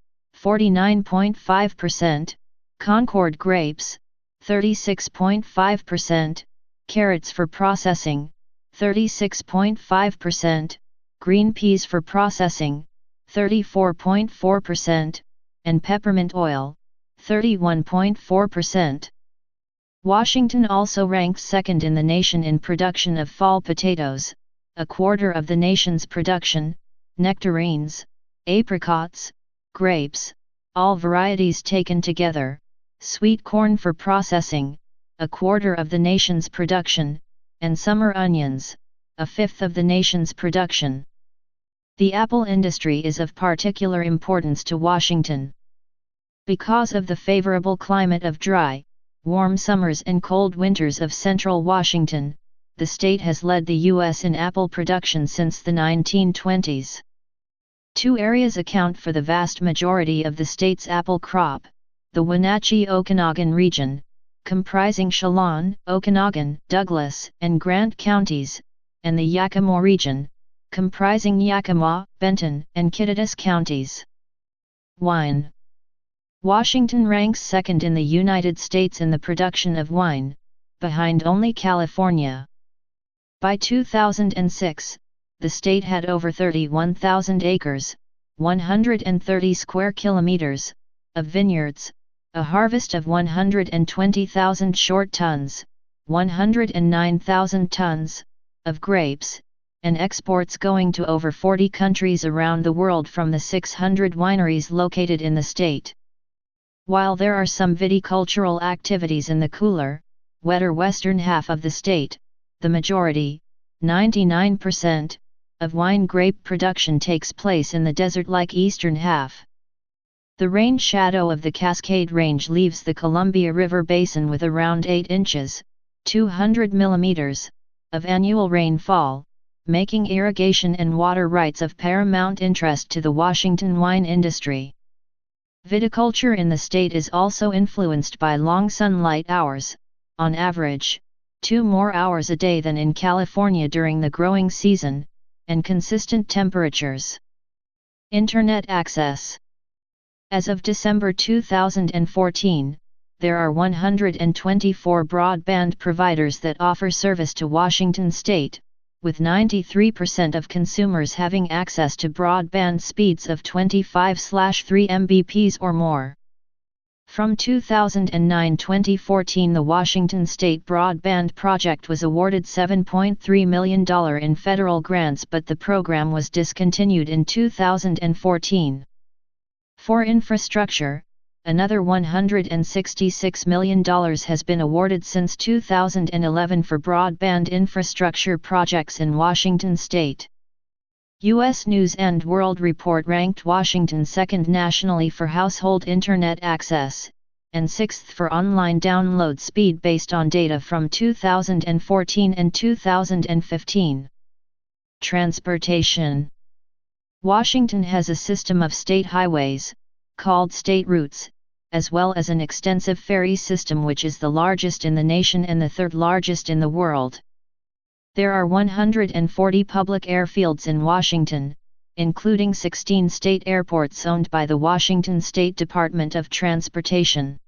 49.5%, Concord grapes, 36.5%, carrots for processing, 36.5%, green peas for processing, 34.4%, and peppermint oil, 31.4%. Washington also ranks second in the nation in production of fall potatoes, a quarter of the nation's production, nectarines, apricots, grapes, all varieties taken together, sweet corn for processing, a quarter of the nation's production, and summer onions, a fifth of the nation's production. The apple industry is of particular importance to Washington. Because of the favorable climate of dry, warm summers and cold winters of central Washington, the state has led the U.S. in apple production since the 1920s. Two areas account for the vast majority of the state's apple crop: the Wenatchee-Okanagan region, comprising Chelan, Okanagan, Douglas, and Grant counties, and the Yakima region, comprising Yakima, Benton, and Kittitas counties. Wine. Washington ranks second in the United States in the production of wine, behind only California. By 2006, the state had over 31,000 acres, 130 square kilometers, of vineyards, a harvest of 120,000 short tons, 109,000 tons, of grapes, and exports going to over 40 countries around the world from the 600 wineries located in the state. While there are some viticultural activities in the cooler, wetter western half of the state, the majority, 99%, of wine grape production takes place in the desert-like eastern half. The rain shadow of the Cascade Range leaves the Columbia River Basin with around 8 inches, 200 millimeters, of annual rainfall, making irrigation and water rights of paramount interest to the Washington wine industry. Viticulture in the state is also influenced by long sunlight hours, on average, 2 more hours a day than in California during the growing season, and consistent temperatures. Internet access. As of December 2014, there are 124 broadband providers that offer service to Washington state, with 93% of consumers having access to broadband speeds of 25/3 Mbps or more. From 2009-2014, the Washington State Broadband Project was awarded $7.3 million in federal grants, but the program was discontinued in 2014. For infrastructure, another $166 million has been awarded since 2011 for broadband infrastructure projects in Washington state. U.S. News & World Report ranked Washington second nationally for household internet access, and sixth for online download speed based on data from 2014 and 2015. Transportation. Washington has a system of state highways, called state routes, as well as an extensive ferry system which is the largest in the nation and the third largest in the world. There are 140 public airfields in Washington, including 16 state airports owned by the Washington State Department of Transportation.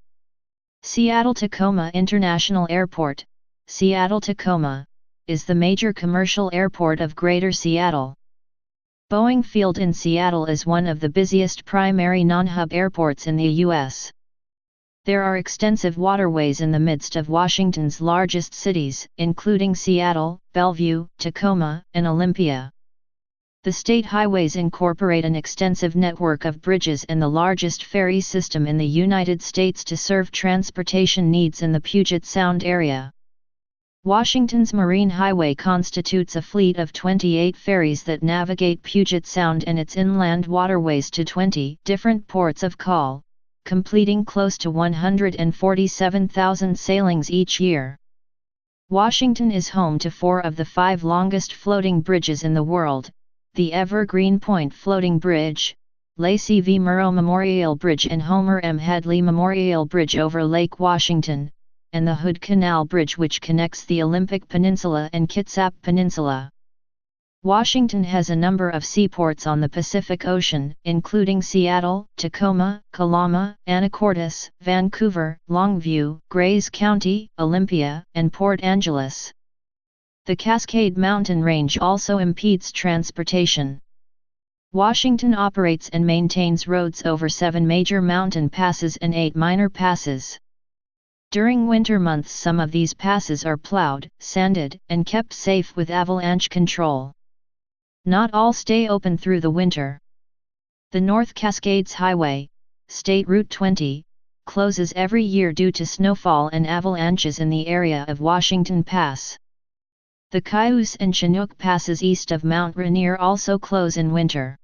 Seattle-Tacoma International Airport, Seattle-Tacoma, is the major commercial airport of Greater Seattle. Boeing Field in Seattle is one of the busiest primary non-hub airports in the U.S. There are extensive waterways in the midst of Washington's largest cities, including Seattle, Bellevue, Tacoma, and Olympia. The state highways incorporate an extensive network of bridges and the largest ferry system in the United States to serve transportation needs in the Puget Sound area. Washington's Marine Highway constitutes a fleet of 28 ferries that navigate Puget Sound and its inland waterways to 20 different ports of call, completing close to 147,000 sailings each year. Washington is home to 4 of the 5 longest floating bridges in the world: the Evergreen Point Floating Bridge, Lacey V. Murrow Memorial Bridge and Homer M. Hadley Memorial Bridge over Lake Washington, and the Hood Canal Bridge which connects the Olympic Peninsula and Kitsap Peninsula. Washington has a number of seaports on the Pacific Ocean, including Seattle, Tacoma, Kalama, Anacortes, Vancouver, Longview, Grays County, Olympia, and Port Angeles. The Cascade Mountain Range also impedes transportation. Washington operates and maintains roads over 7 major mountain passes and 8 minor passes. During winter months, some of these passes are plowed, sanded, and kept safe with avalanche control. Not all stay open through the winter. The North Cascades Highway, State Route 20, closes every year due to snowfall and avalanches in the area of Washington Pass. The Cayuse and Chinook passes east of Mount Rainier also close in winter.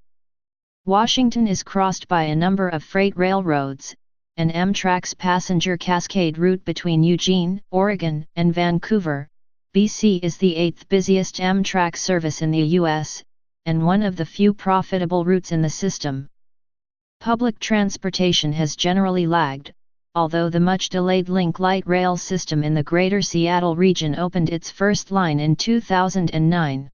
Washington is crossed by a number of freight railroads, and Amtrak's passenger Cascade route between Eugene, Oregon, and Vancouver, BC is the 8th busiest Amtrak service in the U.S., and one of the few profitable routes in the system. Public transportation has generally lagged, although the much-delayed Link Light Rail system in the Greater Seattle region opened its first line in 2009.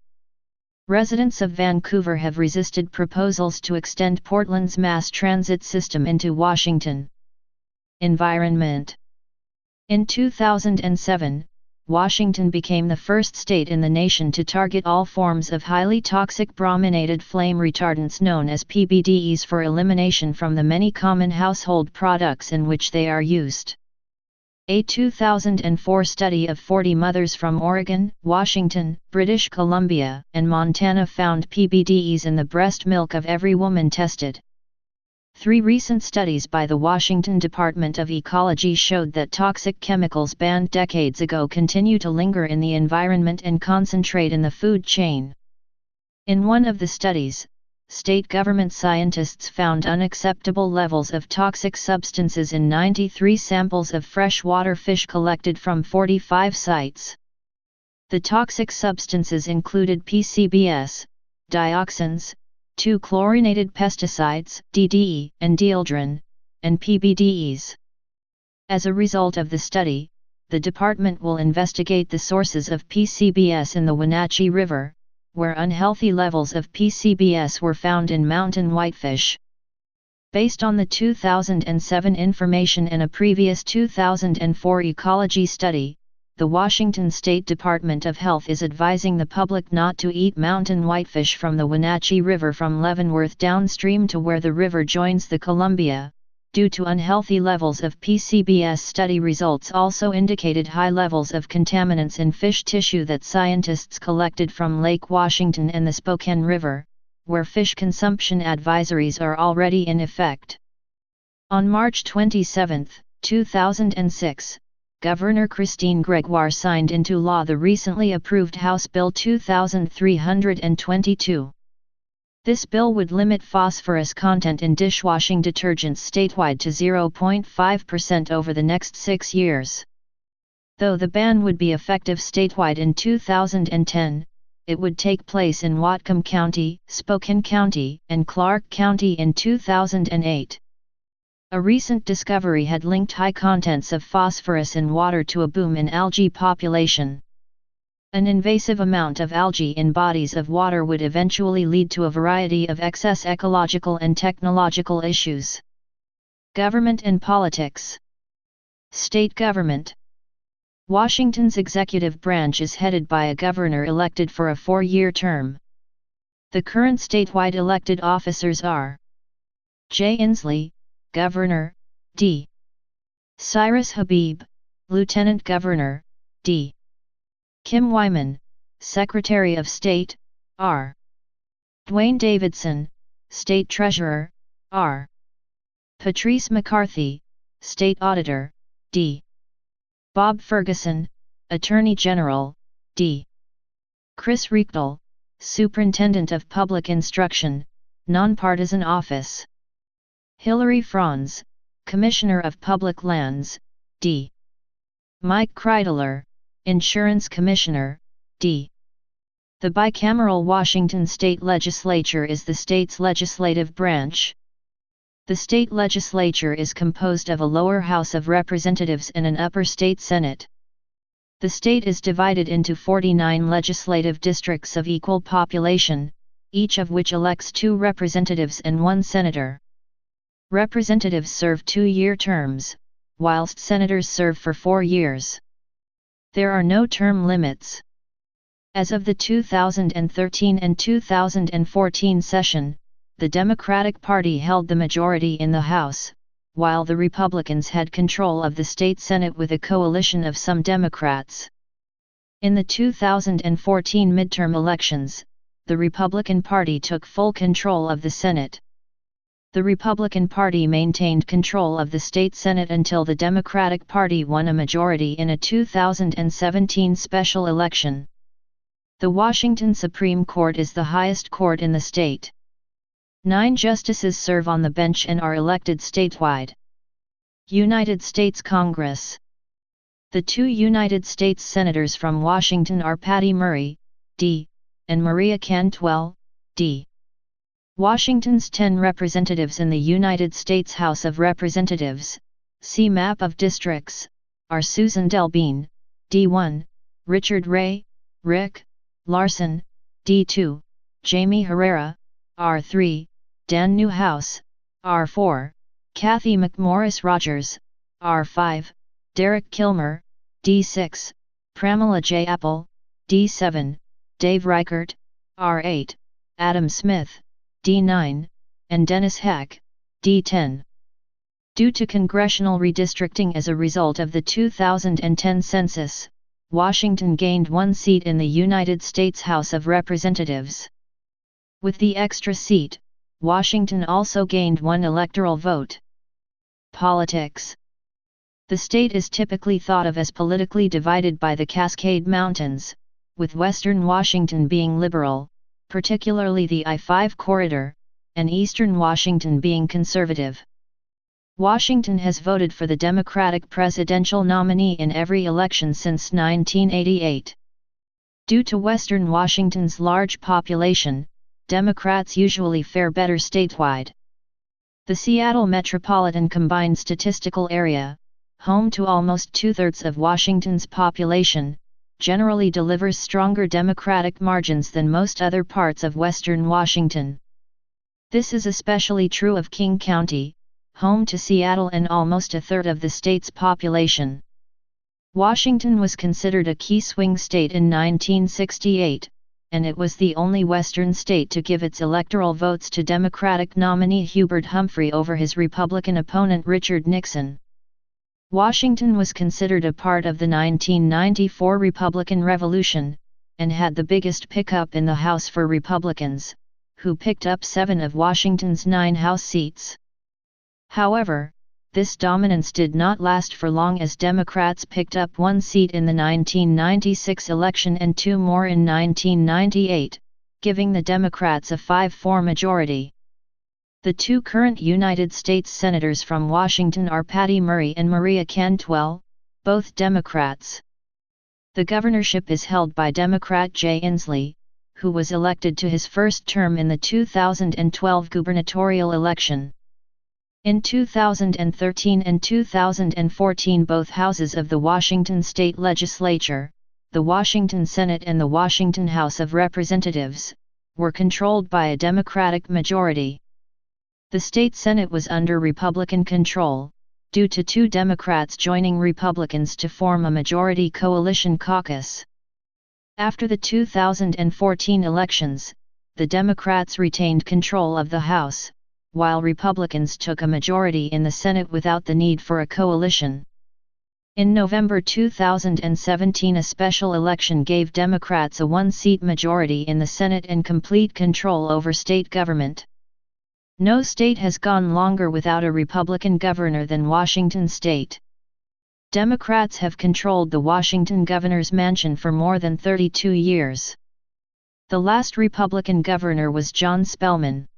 Residents of Vancouver have resisted proposals to extend Portland's mass transit system into Washington. Environment. In 2007, Washington became the first state in the nation to target all forms of highly toxic brominated flame retardants known as PBDEs for elimination from the many common household products in which they are used. A 2004 study of 40 mothers from Oregon, Washington, British Columbia, and Montana found PBDEs in the breast milk of every woman tested. 3 recent studies by the Washington Department of Ecology showed that toxic chemicals banned decades ago continue to linger in the environment and concentrate in the food chain. In one of the studies, state government scientists found unacceptable levels of toxic substances in 93 samples of freshwater fish collected from 45 sites. The toxic substances included PCBs, dioxins, 2-chlorinated pesticides, DDE, and dieldrin, and PBDEs. As a result of the study, the department will investigate the sources of PCBs in the Wenatchee River, where unhealthy levels of PCBs were found in mountain whitefish. Based on the 2007 information and a previous 2004 ecology study, the Washington State Department of Health is advising the public not to eat mountain whitefish from the Wenatchee River from Leavenworth downstream to where the river joins the Columbia, due to unhealthy levels of PCBs. Study results also indicated high levels of contaminants in fish tissue that scientists collected from Lake Washington and the Spokane River, where fish consumption advisories are already in effect. On March 27, 2006, Governor Christine Gregoire signed into law the recently approved House Bill 2322. This bill would limit phosphorus content in dishwashing detergents statewide to 0.5% over the next 6 years. Though the ban would be effective statewide in 2010, it would take place in Whatcom County, Spokane County, and Clark County in 2008. A recent discovery had linked high contents of phosphorus in water to a boom in algae population. An invasive amount of algae in bodies of water would eventually lead to a variety of excess ecological and technological issues. Government and politics. State government. Washington's executive branch is headed by a governor elected for a 4-year term. The current statewide elected officers are Jay Inslee, Governor, D. Cyrus Habib, Lieutenant Governor, D. Kim Wyman, Secretary of State, R. Dwayne Davidson, State Treasurer, R. Patrice McCarthy, State Auditor, D. Bob Ferguson, Attorney General, D. Chris Riechdel, Superintendent of Public Instruction, Nonpartisan Office. Hilary Franz, Commissioner of Public Lands, D. Mike Kreidler, Insurance Commissioner, D. The bicameral Washington State Legislature is the state's legislative branch. The state legislature is composed of a lower House of Representatives and an upper state Senate. The state is divided into 49 legislative districts of equal population, each of which elects 2 representatives and 1 senator. Representatives serve 2-year terms, whilst senators serve for 4 years. There are no term limits. As of the 2013 and 2014 session, the Democratic Party held the majority in the House, while the Republicans had control of the state Senate with a coalition of some Democrats. In the 2014 midterm elections, the Republican Party took full control of the Senate. The Republican Party maintained control of the state Senate until the Democratic Party won a majority in a 2017 special election. The Washington Supreme Court is the highest court in the state. 9 justices serve on the bench and are elected statewide. United States Congress. The 2 United States Senators from Washington are Patty Murray, D., and Maria Cantwell, D. Washington's 10 representatives in the United States House of Representatives, see Map of Districts, are Susan Delbene, D1, Richard Ray, Rick Larson, D2, Jamie Herrera, R3, Dan Newhouse, R4, Kathy McMorris Rogers, R5, Derek Kilmer, D6, Pramila J. Apple, D7, Dave Reichert, R8, Adam Smith, D9, and Dennis Heck, D10. Due to congressional redistricting as a result of the 2010 census, Washington gained 1 seat in the United States House of Representatives. With the extra seat, Washington also gained 1 electoral vote. Politics. The state is typically thought of as politically divided by the Cascade Mountains, with western Washington being liberal, particularly the I-5 corridor, and eastern Washington being conservative. Washington has voted for the Democratic presidential nominee in every election since 1988. Due to western Washington's large population, Democrats usually fare better statewide. The Seattle Metropolitan Combined Statistical Area, home to almost 2/3 of Washington's population, generally delivers stronger Democratic margins than most other parts of western Washington. This is especially true of King County, home to Seattle and almost 1/3 of the state's population. Washington was considered a key swing state in 1968, and it was the only western state to give its electoral votes to Democratic nominee Hubert Humphrey over his Republican opponent Richard Nixon. Washington was considered a part of the 1994 Republican Revolution, and had the biggest pickup in the House for Republicans, who picked up 7 of Washington's 9 House seats. However, this dominance did not last for long as Democrats picked up 1 seat in the 1996 election and 2 more in 1998, giving the Democrats a 5-4 majority. The 2 current United States Senators from Washington are Patty Murray and Maria Cantwell, both Democrats. The governorship is held by Democrat Jay Inslee, who was elected to his first term in the 2012 gubernatorial election. In 2013 and 2014 both houses of the Washington State Legislature, the Washington Senate and the Washington House of Representatives, were controlled by a Democratic majority. The state Senate was under Republican control, due to 2 Democrats joining Republicans to form a majority coalition caucus. After the 2014 elections, the Democrats retained control of the House, while Republicans took a majority in the Senate without the need for a coalition. In November 2017 a special election gave Democrats a 1-seat majority in the Senate and complete control over state government. No state has gone longer without a Republican governor than Washington State. Democrats have controlled the Washington governor's mansion for more than 32 years. The last Republican governor was John Spellman.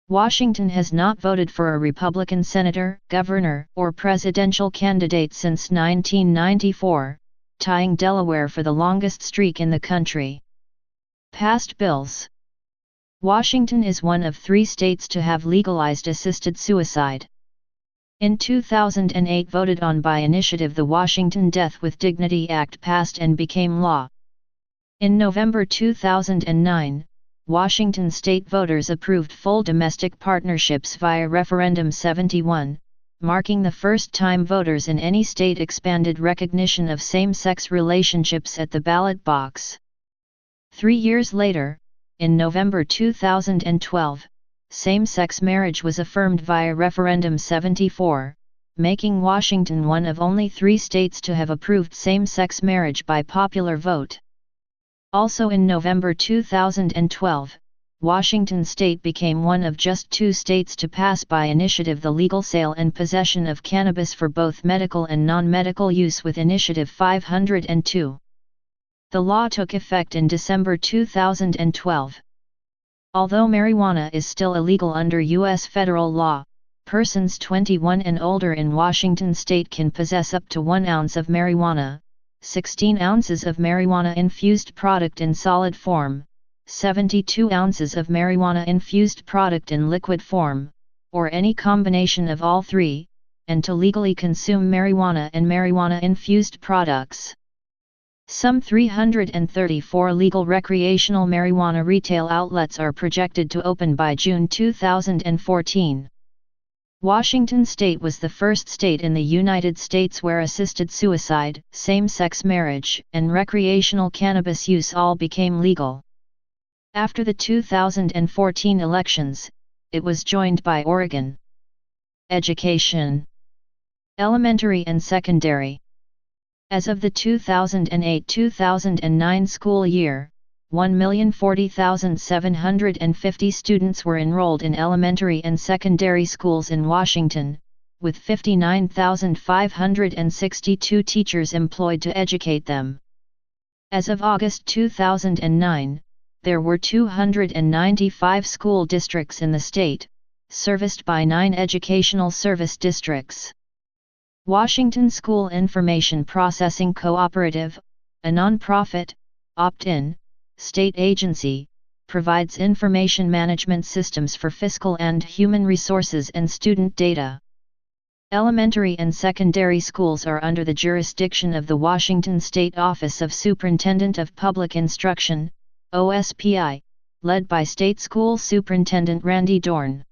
Washington has not voted for a Republican senator, governor, or presidential candidate since 1994, tying Delaware for the longest streak in the country. Passed bills. Washington is one of 3 states to have legalized assisted suicide. In 2008 voted on by initiative the Washington Death with Dignity Act passed and became law. In November 2009, Washington state voters approved full domestic partnerships via Referendum 71, marking the first time voters in any state expanded recognition of same-sex relationships at the ballot box. 3 years later, in November 2012, same-sex marriage was affirmed via Referendum 74, making Washington one of only 3 states to have approved same-sex marriage by popular vote. Also in November 2012, Washington state became one of just 2 states to pass by initiative the legal sale and possession of cannabis for both medical and non-medical use with Initiative 502. The law took effect in December 2012. Although marijuana is still illegal under U.S. federal law, persons 21 and older in Washington state can possess up to 1 ounce of marijuana, 16 ounces of marijuana-infused product in solid form, 72 ounces of marijuana-infused product in liquid form, or any combination of all 3, and to legally consume marijuana and marijuana-infused products. Some 334 legal recreational marijuana retail outlets are projected to open by June 2014. Washington state was the first state in the United States where assisted suicide, same-sex marriage, and recreational cannabis use all became legal. After the 2014 elections, it was joined by Oregon. Education. Elementary and secondary. As of the 2008-2009 school year, 1,040,750 students were enrolled in elementary and secondary schools in Washington, with 59,562 teachers employed to educate them. As of August 2009, there were 295 school districts in the state, serviced by 9 educational service districts. Washington School Information Processing Cooperative, a nonprofit, opt-in, state agency, provides information management systems for fiscal and human resources and student data. Elementary and secondary schools are under the jurisdiction of the Washington State Office of Superintendent of Public Instruction, OSPI, led by State School Superintendent Randy Dorn.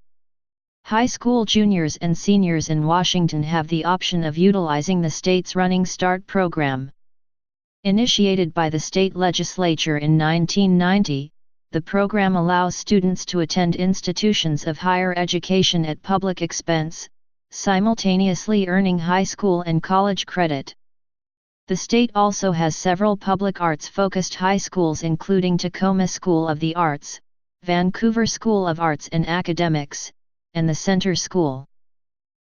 High school juniors and seniors in Washington have the option of utilizing the state's Running Start program. Initiated by the state legislature in 1990, the program allows students to attend institutions of higher education at public expense, simultaneously earning high school and college credit. The state also has several public arts-focused high schools including Tacoma School of the Arts, Vancouver School of Arts and Academics, and the Center School.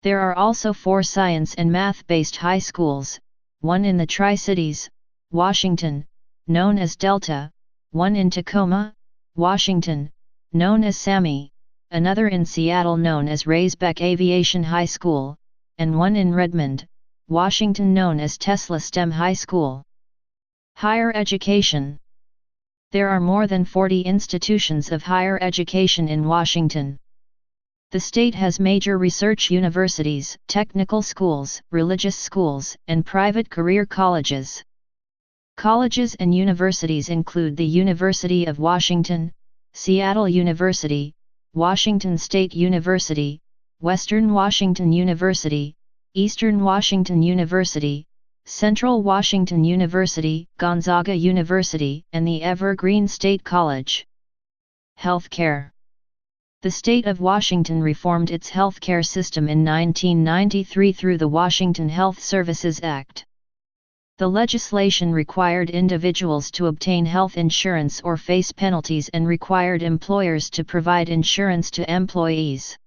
There are also 4 science and math-based high schools, one in the Tri-Cities, Washington, known as Delta, one in Tacoma, Washington, known as Sammy, another in Seattle known as Raisbeck Aviation High School, and one in Redmond, Washington known as Tesla STEM High School. Higher education. There are more than 40 institutions of higher education in Washington. The state has major research universities, technical schools, religious schools, and private career colleges. Colleges and universities include the University of Washington, Seattle University, Washington State University, Western Washington University, Eastern Washington University, Central Washington University, Gonzaga University, and the Evergreen State College. Healthcare. The state of Washington reformed its healthcare system in 1993 through the Washington Health Services Act. The legislation required individuals to obtain health insurance or face penalties and required employers to provide insurance to employees.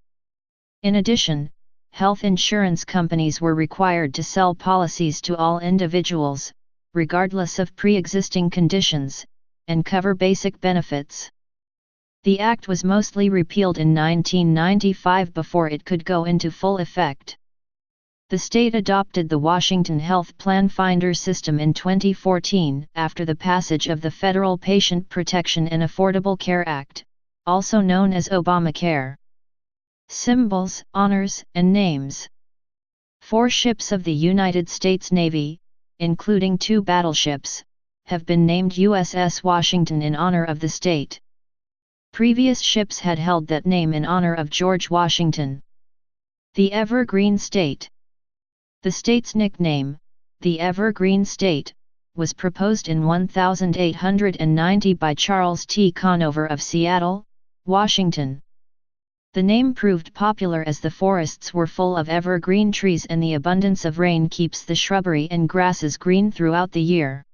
In addition, health insurance companies were required to sell policies to all individuals, regardless of pre-existing conditions, and cover basic benefits. The act was mostly repealed in 1995 before it could go into full effect. The state adopted the Washington Health Plan Finder system in 2014 after the passage of the Federal Patient Protection and Affordable Care Act, also known as Obamacare. Symbols, honors, and names. 4 ships of the United States Navy, including 2 battleships, have been named USS Washington in honor of the state. Previous ships had held that name in honor of George Washington. The Evergreen State. The state's nickname, the Evergreen State, was proposed in 1890 by Charles T. Conover of Seattle, Washington. The name proved popular as the forests were full of evergreen trees and the abundance of rain keeps the shrubbery and grasses green throughout the year.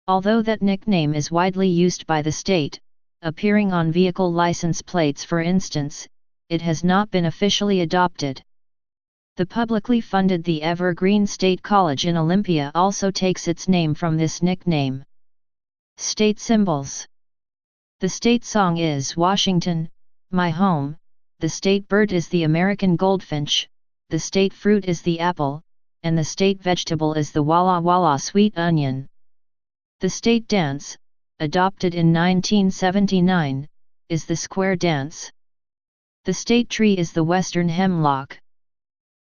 Although that nickname is widely used by the state, appearing on vehicle license plates for instance, it has not been officially adopted. The publicly funded the Evergreen State College in Olympia also takes its name from this nickname. State symbols. The state song is Washington, my home. The state bird is the American goldfinch, the state fruit is the apple, and the state vegetable is the Walla Walla sweet onion. The state dance, adopted in 1979, is the square dance. The state tree is the western hemlock.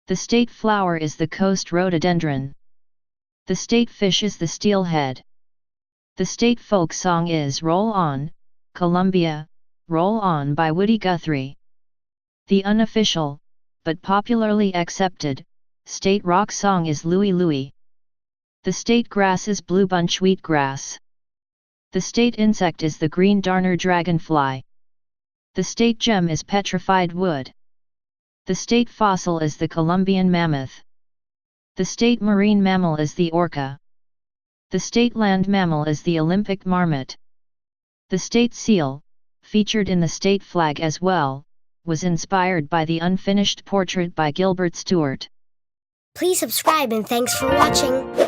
The state flower is the coast rhododendron. The state fish is the steelhead. The state folk song is Roll On, Columbia, Roll On by Woody Guthrie. The unofficial, but popularly accepted, state rock song is Louie Louie. The state grass is blue bunch wheatgrass. The state insect is the green darner dragonfly. The state gem is petrified wood. The state fossil is the Columbian mammoth. The state marine mammal is the orca. The state land mammal is the Olympic marmot. The state seal, featured in the state flag as well, was inspired by the unfinished portrait by Gilbert Stuart. Please subscribe and thanks for watching.